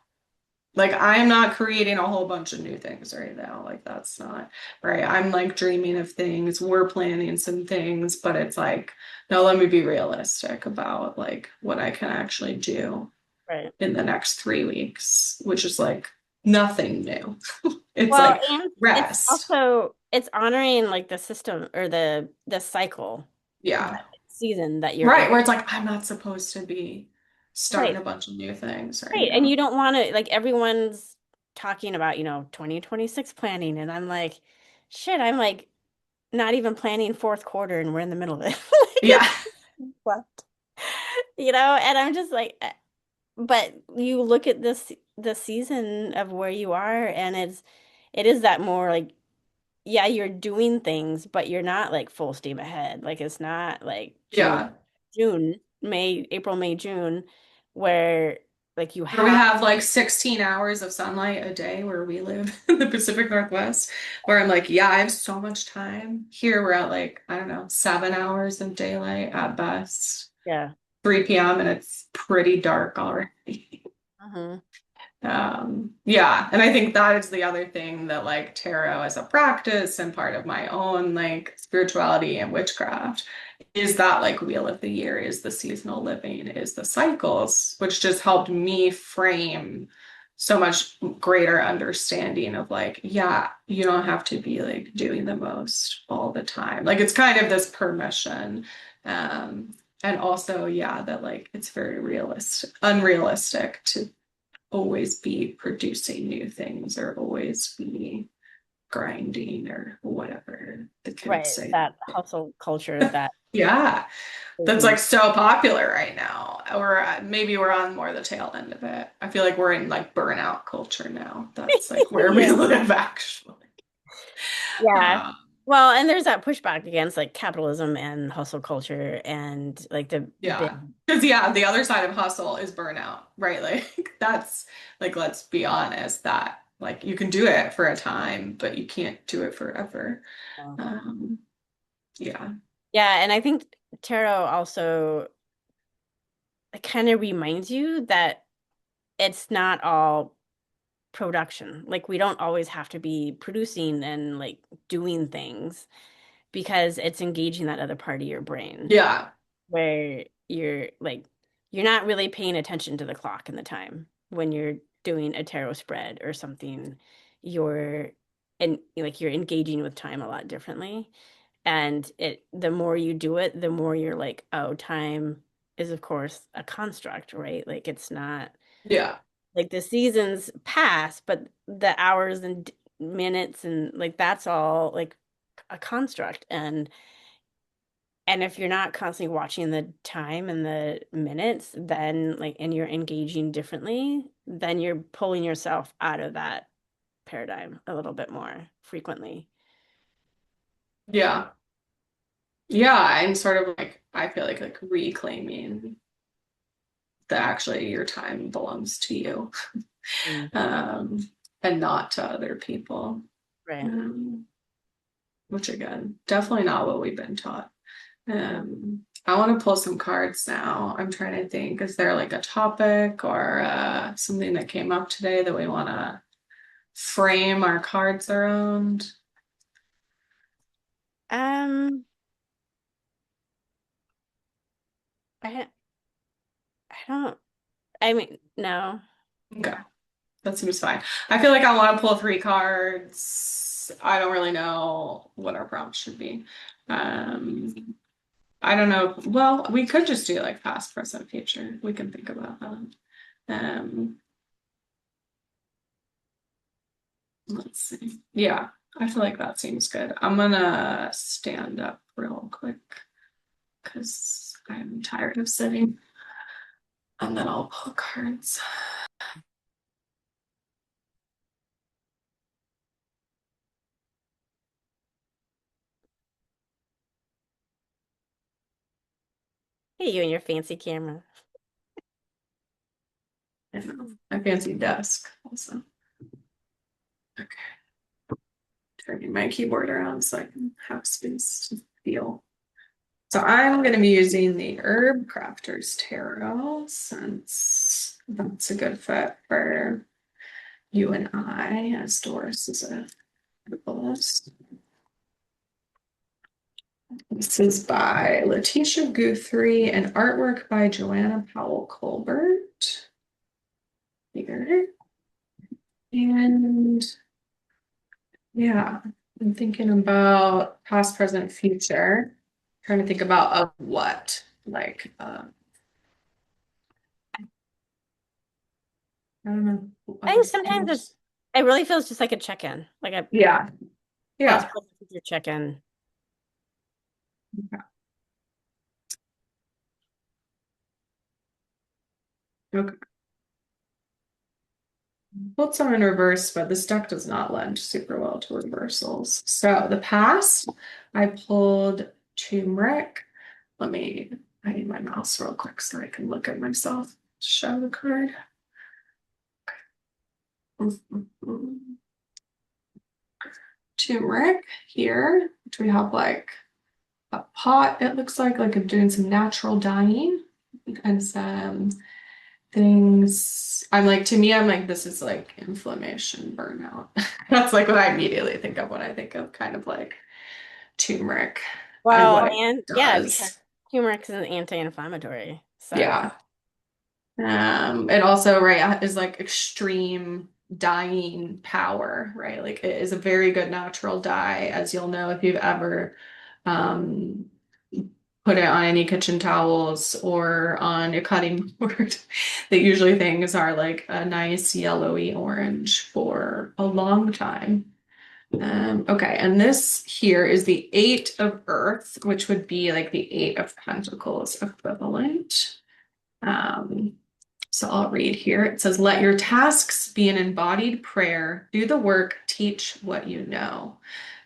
Like I'm not creating a whole bunch of new things right now. Like that's not right. I'm like dreaming of things. We're planning some things, but it's like, no, let me be realistic about like what I can actually do Right. in the next 3 weeks, which is like nothing new. It's Well, like and it's rest. also it's honoring like the system or the cycle, the Yeah. season that you're in. Right. Where it's like, I'm not supposed to be starting Right. a bunch of new things right Right. And now. you don't want to like everyone's talking about, 2026 planning and I'm like, shit, I'm like not even planning fourth quarter and we're in the middle of it. Like Yeah. it's left. And I'm just like but you look at this the season of where you are and it is that more like yeah, you're doing things, but you're not like full steam ahead. Like it's not like Yeah. May, April, May, June, where like you Where we have, have like 16 hours of sunlight a day where we live in the Pacific Northwest, where I'm like, yeah, I have so much time. Here we're at like, I don't know, 7 hours of daylight at best, yeah. 3 p.m. and it's pretty dark already. Hmm. Yeah, and I think that is the other thing that like tarot as a practice and part of my own like spirituality and witchcraft is that like wheel of the year is the seasonal living is the cycles, which just helped me frame so much greater understanding of like, yeah, you don't have to be like doing the most all the time. Like it's kind of this permission. And also, yeah, that like it's very unrealistic to always be producing new things or always be grinding or whatever the kids Right. say. That hustle culture that Yeah, is that's in, like so popular right now. Or maybe we're on more the tail end of it. I feel like we're in like burnout culture now. That's like where we yeah. live actually. Yeah. Uh, Well, and there's that pushback against like capitalism and hustle culture and like the big yeah. Because yeah, the other side of hustle is burnout, right? Like that's like let's be honest that like you can do it for a time, but you can't do it forever. Um, yeah. yeah, and I think tarot also kind of reminds you that it's not all production. Like we don't always have to be producing and like doing things because it's engaging that other part of your brain Yeah. where you're not really paying attention to the clock and the time when you're doing a tarot spread or something. You're and like you're engaging with time a lot differently. And the more you do it, the more you're like, oh, time is of course a construct, right? Like it's not Yeah. like the seasons pass, but the hours and minutes and like that's all like a construct. And if you're not constantly watching the time and the minutes, then like and you're engaging differently, then you're pulling yourself out of that paradigm a little bit more frequently. Yeah. Yeah. And sort of like, I feel like reclaiming that actually your time belongs to you, Mm, um, and not to other people. right. Um, which again, definitely not what we've been taught. I want to pull some cards now. I'm trying to think, is there like a topic or something that came up today that we want to frame our cards around? Um, I I don't I mean, no. Okay, that seems fine. I feel like I want to pull three cards. I don't really know what our prompt should be. Um, I don't know. Well, we could just do like past, present, future. We can think about that. Um, let's see. Yeah, I feel like that seems good. I'm gonna stand up real quick because I'm tired of sitting, and then I'll pull cards. Hey, you and your fancy camera. I know. My fancy desk also. Okay, turning my keyboard around so I can have space to feel. So I'm going to be using the Herb Crafter's Tarot since that's a good fit for you and I, as Doris is a herbalist. This is by Letitia Guthrie and artwork by Joanna Powell Colbert. Here. And yeah, I'm thinking about past, present, future. Trying to think about of what, like, I don't know, I other think sometimes things. it really feels just like a check-in, like a Yeah, past yeah. present future check-in. Okay. Pulled some in reverse, but this deck does not lend super well to reversals. So the past, I pulled turmeric. Let me, I need my mouse real quick so I can look at myself. Show the card. Turmeric here, which we have like a pot, it looks like I'm doing some natural dyeing and some things. I'm like, to me, I'm like, this is like inflammation, burnout. That's like what I immediately think of when I think of kind of like turmeric and what Well, it and yeah, because does. turmeric is an anti-inflammatory. So, Yeah. It also, right, is like extreme dyeing power, right? Like it is a very good natural dye, as you'll know if you've ever um put it on any kitchen towels or on a cutting board. That usually things are like a nice yellowy orange for a long time. Okay, and this here is the Eight of Earth, which would be like the Eight of Pentacles equivalent. Um, so I'll read here. It says, let your tasks be an embodied prayer. Do the work, teach what you know.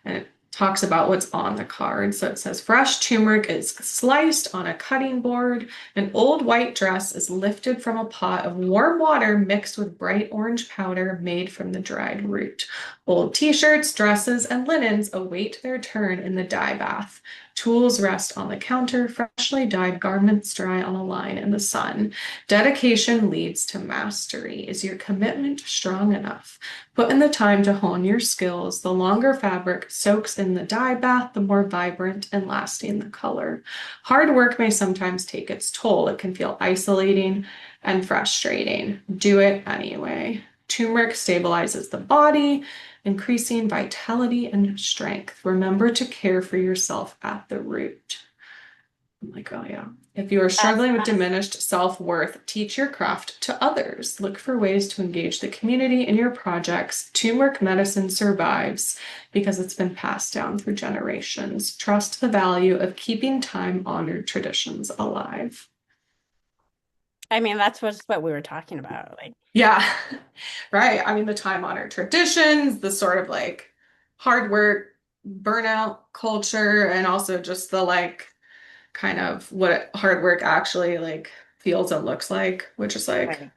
And it talks about what's on the card. So it says, fresh turmeric is sliced on a cutting board. An old white dress is lifted from a pot of warm water mixed with bright orange powder made from the dried root. Old t-shirts, dresses, and linens await their turn in the dye bath. Tools rest on the counter, freshly dyed garments dry on a line in the sun. Dedication leads to mastery. Is your commitment strong enough? Put in the time to hone your skills. The longer fabric soaks in the dye bath, the more vibrant and lasting the color. Hard work may sometimes take its toll. It can feel isolating and frustrating. Do it anyway. Turmeric stabilizes the body, increasing vitality and strength. Remember to care for yourself at the root. I'm like, oh yeah. If you are That's struggling with diminished self-worth, teach your craft to others. Look for ways to engage the community in your projects. Turmeric medicine survives because it's been passed down through generations. Trust the value of keeping time-honored traditions alive. I mean, that's what we were talking about. Like, Yeah, right. I mean, the time-honored traditions, the sort of like hard work, burnout culture, and also just the like kind of what hard work actually like feels and looks like, which is like right.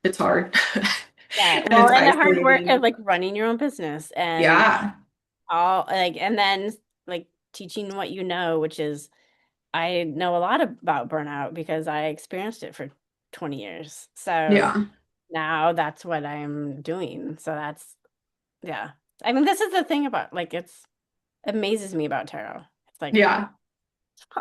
it's hard Yeah. and Well, it's and the hard work of isolating. like running your own business and Yeah, all like, and then like teaching what you know, which is I know a lot about burnout because I experienced it for 20 years. So yeah, now that's what I'm doing. So that's, yeah. I mean, this is the thing about like, it's amazes me about tarot. It's like yeah.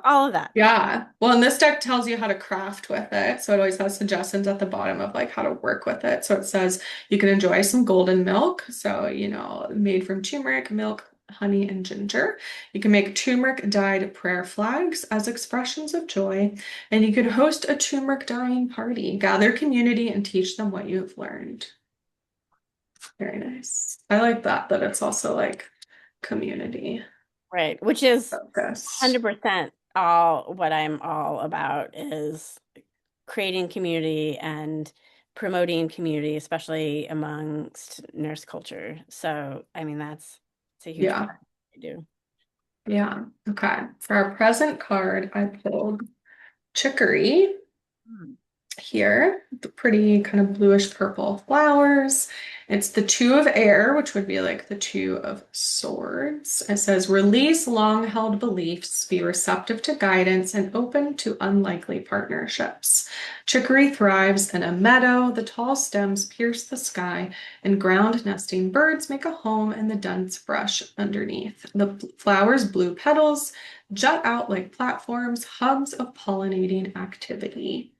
all of that. Yeah. Well, and this deck tells you how to craft with it. So it always has suggestions at the bottom of like how to work with it. So it says you can enjoy some golden milk. So, made from turmeric, milk, honey, and ginger. You can make turmeric dyed prayer flags as expressions of joy. And you can host a turmeric dyeing party, gather community, and teach them what you have learned. Very nice. I like that it's also like community Right. Which is focused. 100% all what I'm all about is creating community and promoting community, especially amongst nurse culture. So, I mean, that's it's a huge part Yeah. of what I do. Yeah. Okay. For our present card, I pulled chicory Hmm. here, the pretty kind of bluish purple flowers. It's the two of air, which would be like the two of swords. It says, release long-held beliefs, be receptive to guidance, and open to unlikely partnerships. Chicory thrives in a meadow. The tall stems pierce the sky, and ground nesting birds make a home in the dense brush underneath. The flowers' blue petals jut out like platforms, hubs of pollinating activity.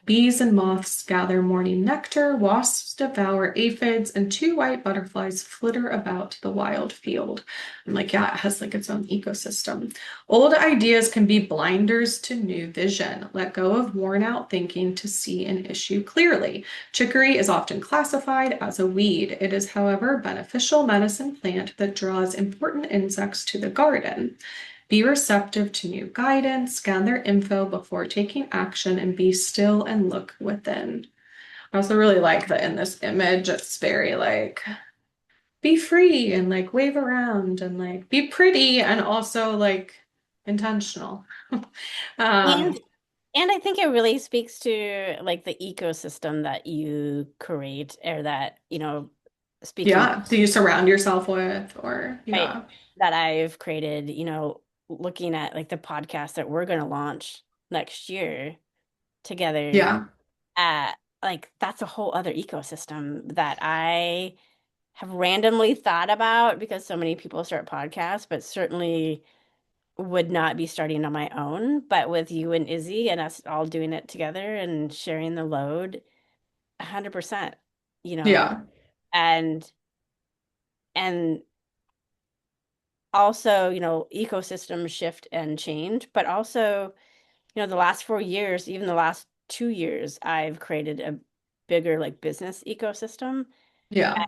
Bees and moths gather morning nectar, wasps devour aphids, and two white butterflies flitter about the wild field. I'm like, yeah, it has like its own ecosystem. Old ideas can be blinders to new vision. Let go of worn out thinking to see an issue clearly. Chicory is often classified as a weed. It is, however, a beneficial medicine plant that draws important insects to the garden. Be receptive to new guidance, gather info before taking action, and be still and look within. I also really like that in this image, it's very like be free and like wave around and like be pretty and also like intentional. And Um, and I think it really speaks to like the ecosystem that you create or that, speaking yeah, do you surround yourself with or right yeah, that I've created, looking at like the podcast that we're going to launch next year together, yeah, like that's a whole other ecosystem that I have randomly thought about because so many people start podcasts, but certainly would not be starting on my own. But with you and Izzy and us all doing it together and sharing the load, 100%, you know, yeah, and and also, ecosystem shift and change, but also, the last 4 years, even the last 2 years, I've created a bigger like business ecosystem yeah.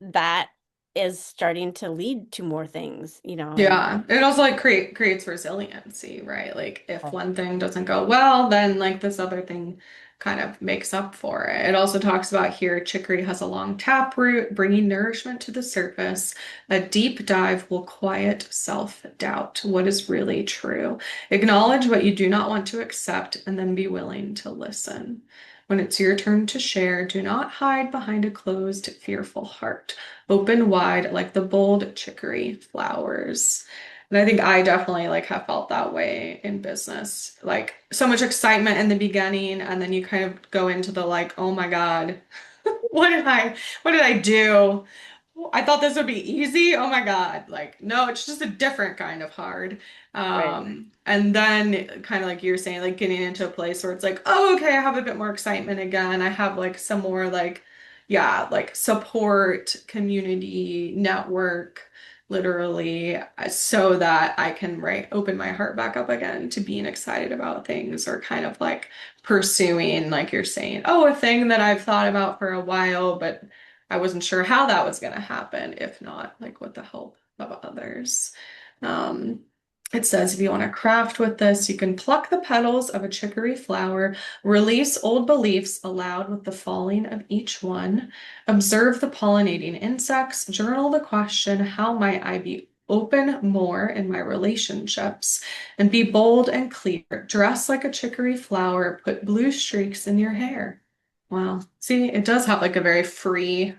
that is starting to lead to more things, and Yeah, it also like creates resiliency, right? Like if right. one thing doesn't go well, then like this other thing kind of makes up for it. It also talks about here chicory has a long tap root, bringing nourishment to the surface. A deep dive will quiet self-doubt. What is really true? Acknowledge what you do not want to accept and then be willing to listen. When it's your turn to share, do not hide behind a closed, fearful heart. Open wide like the bold chicory flowers. And I think I definitely like have felt that way in business. Like so much excitement in the beginning, and then you kind of go into the like, oh my God, what did I do? I thought this would be easy. Oh my God. Like, no, it's just a different kind of hard. Right. And then kind of like you're saying, like getting into a place where it's like, oh, okay, I have a bit more excitement again. I have like some more like, yeah, like support, community, network, literally, so that I can open my heart back up again to being excited about things or kind of like pursuing, like you're saying, oh, a thing that I've thought about for a while, but I wasn't sure how that was going to happen, if not like with the help of others. Um, it says if you want to craft with this, you can pluck the petals of a chicory flower, release old beliefs aloud with the falling of each one, observe the pollinating insects, journal the question, how might I be open more in my relationships, and be bold and clear. Dress like a chicory flower, put blue streaks in your hair. Wow. See, it does have like a very free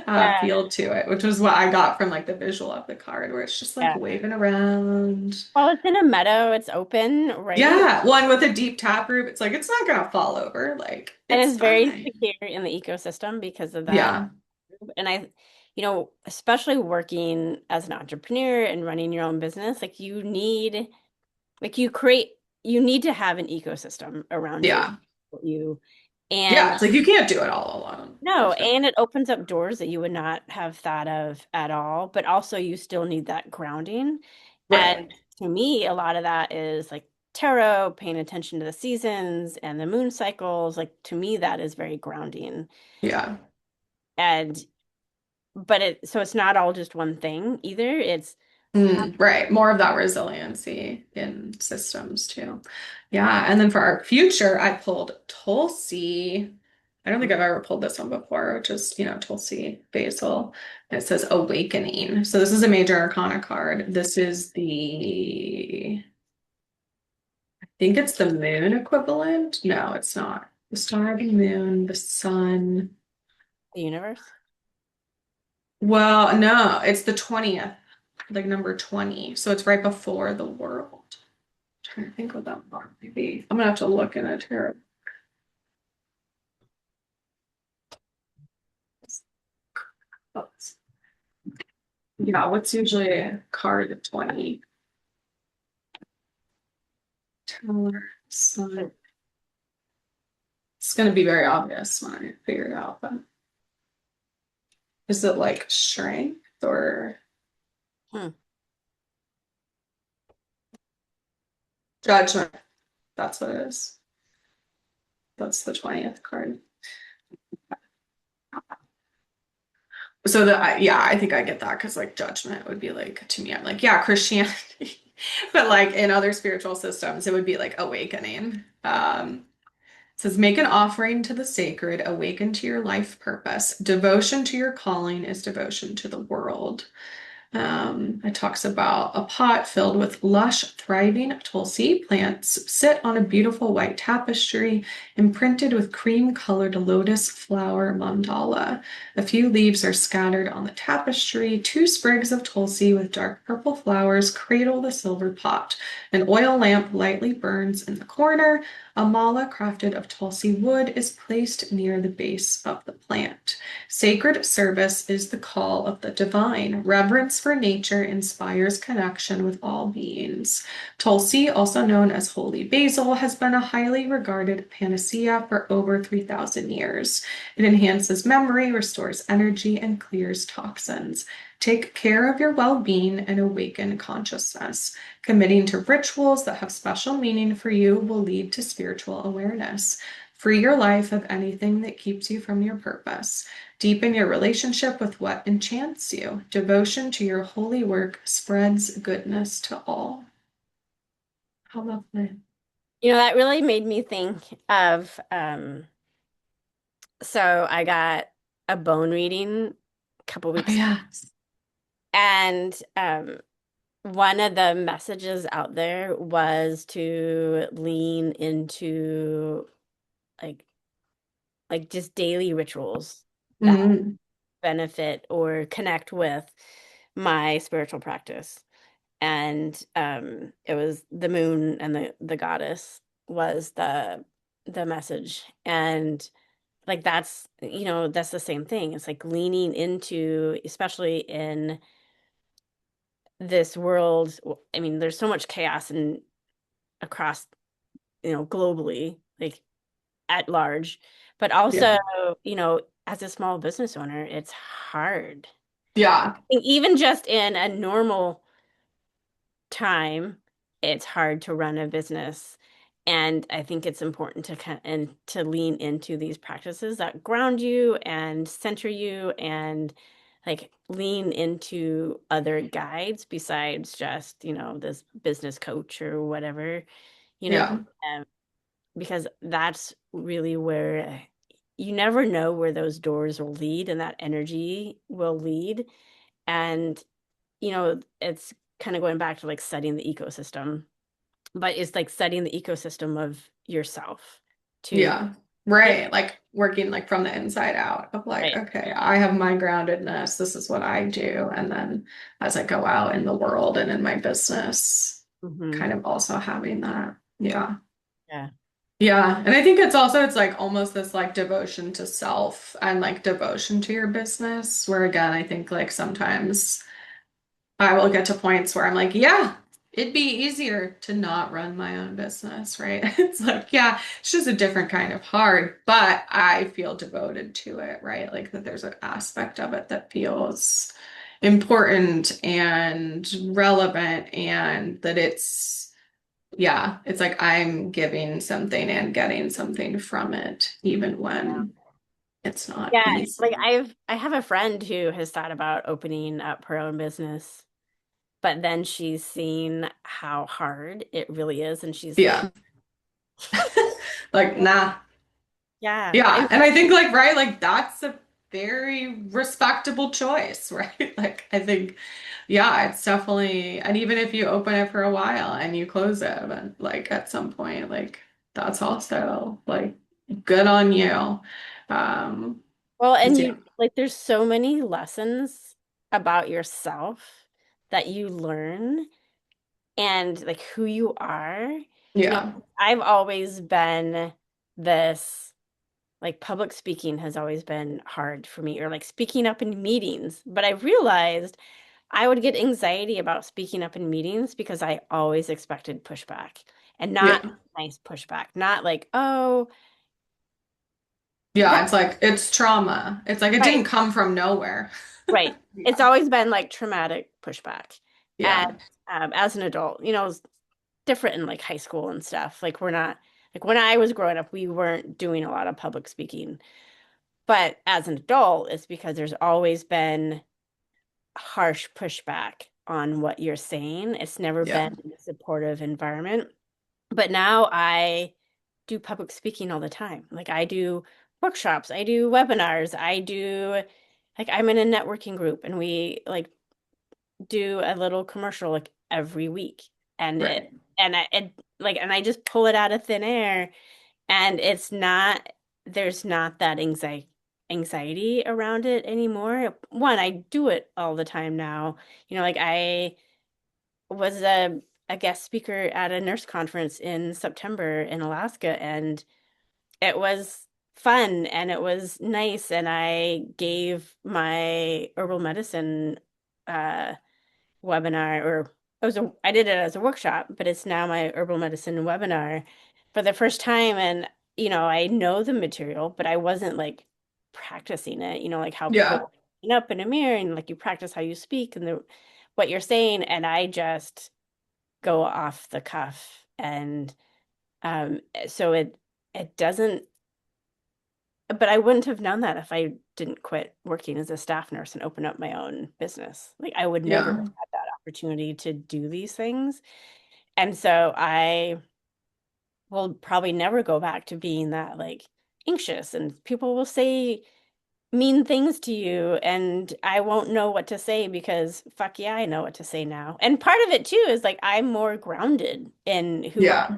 Yeah. feel to it, which was what I got from like the visual of the card, where it's just like Yeah. waving around. Well, it's in a meadow, it's open, right? Yeah, one with a deep taproot. It's like it's not gonna fall over. Like And it's it's very fine. secure in the ecosystem because of that. Yeah. And especially working as an entrepreneur and running your own business, like like you need to have an ecosystem around you. Yeah. You Yeah. and It's like you can't do it all alone, for no, sure. and it opens up doors that you would not have thought of at all, but also you still need that grounding. Right. And to me, a lot of that is like tarot, paying attention to the seasons and the moon cycles. Like to me, that is very grounding. Yeah. And but so it's not all just one thing either. It's Right. More of that resiliency in systems too. Yeah. And then for our future, I pulled Tulsi. I don't think I've ever pulled this one before, which is, Tulsi Basil. And it says Awakening. So this is a major arcana card. This is I think it's the moon equivalent. No, it's not. The star, the moon, the sun. the universe, Well, no, it's the 20th, like number 20. So it's right before the world. Trying to think what that mark might be. I'm gonna have to look in a tarot. books. Yeah, what's usually a card of 20? Tower, sun. It's gonna be very obvious when I figure it out, but is it like strength or hmm. judgment? That's what it is. That's the 20th card. So yeah, I think I get that because like judgment would be like to me, I'm like, yeah, Christianity. But like in other spiritual systems, it would be like awakening. It says, make an offering to the sacred, awaken to your life purpose. Devotion to your calling is devotion to the world. It talks about a pot filled with lush, thriving tulsi plants sit on a beautiful white tapestry imprinted with cream-colored lotus flower mandala. A few leaves are scattered on the tapestry. Two sprigs of tulsi with dark purple flowers cradle the silver pot. An oil lamp lightly burns in the corner. A mala crafted of tulsi wood is placed near the base of the plant. Sacred service is the call of the divine. Reverence for nature inspires connection with all beings. Tulsi, also known as holy basil, has been a highly regarded panacea for over 3,000 years. It enhances memory, restores energy, and clears toxins. Take care of your well-being and awaken consciousness. Committing to rituals that have special meaning for you will lead to spiritual awareness. Free your life of anything that keeps you from your purpose. Deepen your relationship with what enchants you. Devotion to your holy work spreads goodness to all. How lovely. That really made me think of so I got a bone reading a couple Oh, weeks ago, yes. and one of the messages out there was to lean into like just daily rituals that Mm, benefit or connect with my spiritual practice. and it was the moon and the goddess was the message. And like that's, that's the same thing. It's like leaning into, especially in this world. I mean, there's so much chaos and across, globally, like at large, but Yeah. also, as a small business owner, it's hard. Yeah. Even just in a normal time, it's hard to run a business. And I think it's important to and to lean into these practices that ground you and center you and like lean into other guides besides just, this business coach or whatever, you know, Yeah. um, because that's really where you never know where those doors will lead and that energy will lead. And it's kind of going back to like studying the ecosystem, but it's like studying the ecosystem of yourself too. Yeah. Yeah, Right. Like working like from the inside out of like, right. okay, I have my groundedness. This is what I do. And then as I go out in the world and in my business, Hmm. kind of also having that. Yeah. Yeah. Yeah. And I think it's like almost this like devotion to self and like devotion to your business, where again, I think like sometimes I will get to points where I'm like, yeah, it'd be easier to not run my own business, right? It's like, yeah, it's just a different kind of hard, but I feel devoted to it, right? Like that there's an aspect of it that feels important and relevant, and that yeah, it's like I'm giving something and getting something from it, even when it's not Yeah, like easy. I have a friend who has thought about opening up her own business, but then she's seen how hard it really is, and she's like, Yeah. Like, nah. yeah, Yeah, and and I think like right, like that's a very respectable choice, right? Like I think yeah, it's definitely and even if you open it for a while and you close it and like at some point like that's also like good on you. Um well, and 'Cause yeah. you like there's so many lessons about yourself that you learn and like who you are. Yeah. I've always been this like public speaking has always been hard for me, or like speaking up in meetings. But I realized I would get anxiety about speaking up in meetings because I always expected pushback and not Yeah. nice pushback, not like, oh, Yeah, that it's like it's trauma. It's like it right, didn't come from nowhere. right. It's Yeah. always been like traumatic pushback. And Yeah. as an adult, it's different in like high school and stuff. Like we're not like when I was growing up, we weren't doing a lot of public speaking. But as an adult, it's because there's always been harsh pushback on what you're saying. It's never Yeah. been a supportive environment. But now I do public speaking all the time. Like I do workshops, I do webinars, I do like I'm in a networking group and we like do a little commercial like every week. And Right. I just pull it out of thin air and there's not that anxiety around it anymore. One, I do it all the time now. Like I was a guest speaker at a nurse conference in September in Alaska, and it was fun and it was nice. And I gave my herbal medicine uh, webinar, or I did it as a workshop, but it's now my herbal medicine webinar for the first time. And I know the material, but I wasn't like practicing it. Like how Yeah. people stand up in a mirror and like you practice how you speak and what you're saying, and I just go off the cuff. And so it doesn't. But I wouldn't have known that if I didn't quit working as a staff nurse and open up my own business. Like I would never have Yeah. had that opportunity to do these things. And so I will probably never go back to being that like anxious, and people will say mean things to you and I won't know what to say because fuck yeah, I know what to say now. And part of it too is like I'm more grounded in who I Yeah.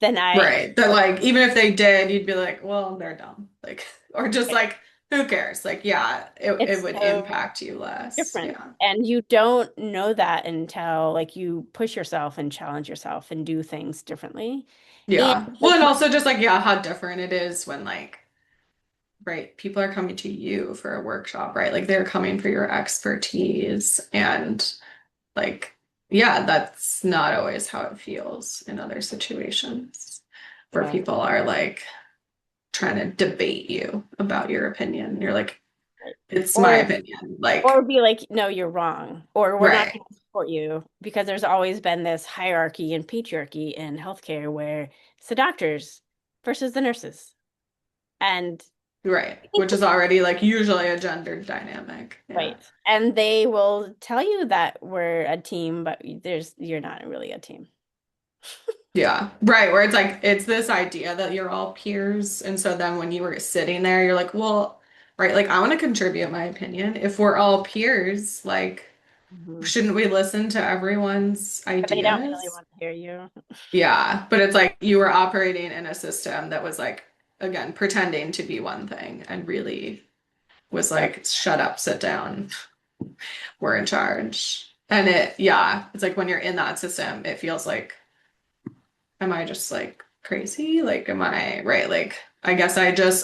than I Right. That like even if they did, you'd be like, well, they're dumb. Like or just like who cares? Like, yeah, it It's would so impact you less. different. Yeah. And you don't know that until like you push yourself and challenge yourself and do things differently. And Yeah. Well, and also just like, yeah, how different it is when like, right, people are coming to you for a workshop, right? Like they're coming for your expertise and like, yeah, that's not always how it feels in other situations where yeah, people are like trying to debate you about your opinion. You're like, right. it's my Or opinion. Like, or be like, no, you're wrong, or we're not right, going to support you because there's always been this hierarchy and patriarchy in healthcare where it's the doctors versus the nurses. And right. I think Which is already like usually a gendered dynamic. Yeah. right. And they will tell you that we're a team, but you're not really a team. Yeah. Right. Where it's like, it's this idea that you're all peers. And so then when you were sitting there, you're like, well, right, like I want to contribute my opinion. If we're all peers, like, Mhm. shouldn't we listen to everyone's But they don't really ideas? want to hear you. Yeah. But it's like you were operating in a system that was like, again, pretending to be one thing and really was Yeah. like, shut up, sit down, we're in charge. And yeah, it's like when you're in that system, it feels like, am I just like crazy? Like, am I right? Like, I guess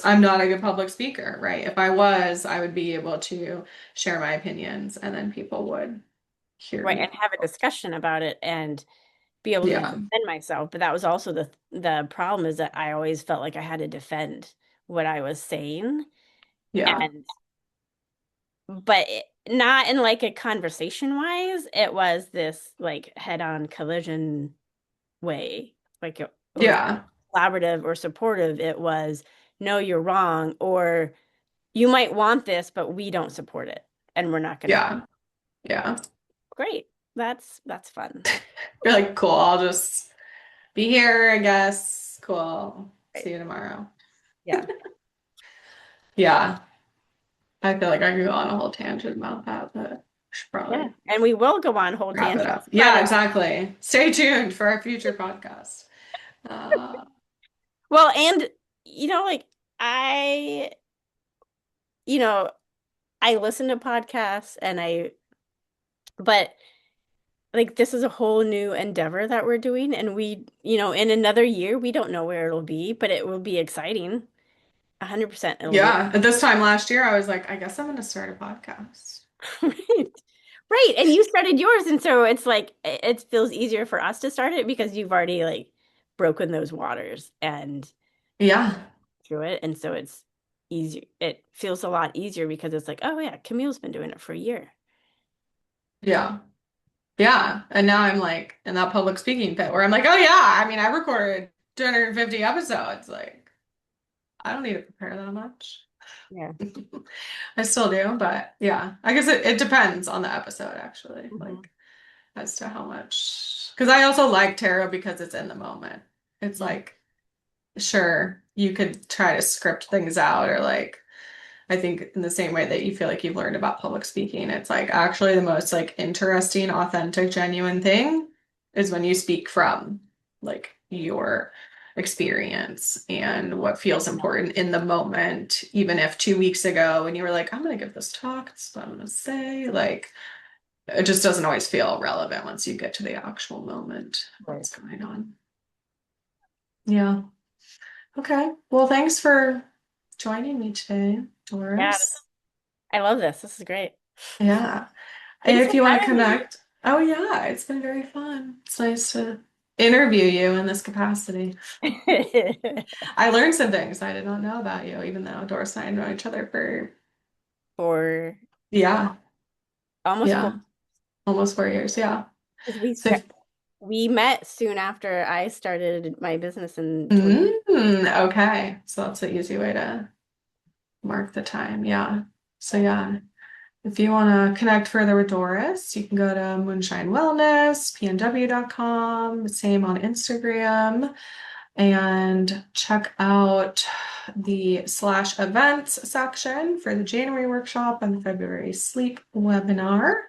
I'm not a good public speaker, right? If I was, I would be able to share my opinions and then people would hear Right. And me. have a discussion about it and be able to Yeah. defend myself. But that was also the problem is that I always felt like I had to defend what I was saying. Yeah. And but not in like a conversation wise. It was this like head-on collision way. Like it was Yeah. collaborative or supportive. It was no, you're wrong, or you might want this, but we don't support it, and we're not gonna. Yeah. Yeah. Great, that's fun. You're like, cool, I'll just be here, I guess. Cool. Right. See you tomorrow. Yeah, Yeah. I feel like I could go on a whole tangent about that, but I should yeah, probably and we will go on whole wrap it tangents. up. But Yeah, exactly. Stay tuned for our future podcast. well, and like I, you know, I listen to podcasts, but like this is a whole new endeavor that we're doing, and in another year, we don't know where it'll be, but it will be exciting. 100% it'll be Yeah, at this time last year, I was like, I guess I'm going to start a podcast. right. Right. And you started yours, and so it's like it feels easier for us to start it because you've already like broken those waters and Yeah, through it. And so it's easy. It feels a lot easier because it's like, oh yeah, Camille's been doing it for a year. yeah, yeah. And now I'm like in that public speaking pit where I'm like, oh yeah, I mean, I recorded 250 episodes. Like, I don't need to prepare that much. Yeah. I still do, but yeah, I guess it depends on the episode actually, Mhm. like as to how much. Because I also like tarot because it's in the moment. It's Mhm. like, sure, you could try to script things out or like I think in the same way that you feel like you've learned about public speaking, it's like actually the most like interesting, authentic, genuine thing is when you speak from like your experience and what feels important in the moment, even if 2 weeks ago when you were like, I'm gonna give this talk, this is what I'm gonna say, like it just doesn't always feel relevant once you get to the actual moment of Right. what's going on. Yeah. Okay. Well, thanks for joining me today, Yeah. Doris. I love this. This is great. Yeah. Thanks If for you want to having me. connect, oh yeah, it's been very fun. It's nice to interview you in this capacity. I learned some things I did not know about you, even though Doris and I know each other for, For yeah, almost four yeah, almost 4 years. Yeah. because we So, start we met soon after I started my business in 20. okay. So that's an easy way to mark the time. Yeah. So yeah, if you want to connect further with Doris, you can go to Moonshine Wellness, pnw.com, same on Instagram. And check out the slash events section for the January workshop and the February sleep webinar.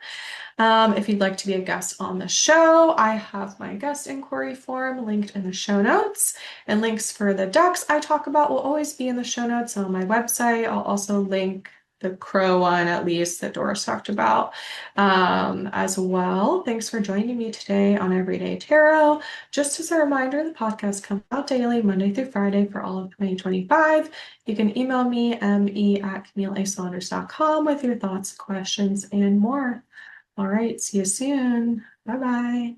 If you'd like to be a guest on the show, I have my guest inquiry form linked in the show notes, and links for the ducks I talk about will always be in the show notes on my website. I'll also link the crow one, at least, that Doris talked about as well. Thanks for joining me today on Everyday Tarot. Just as a reminder, the podcast comes out daily, Monday through Friday for all of 2025. You can email me, me@CamilleASaunders.com, with your thoughts, questions, and more. All right, see you soon. Bye bye.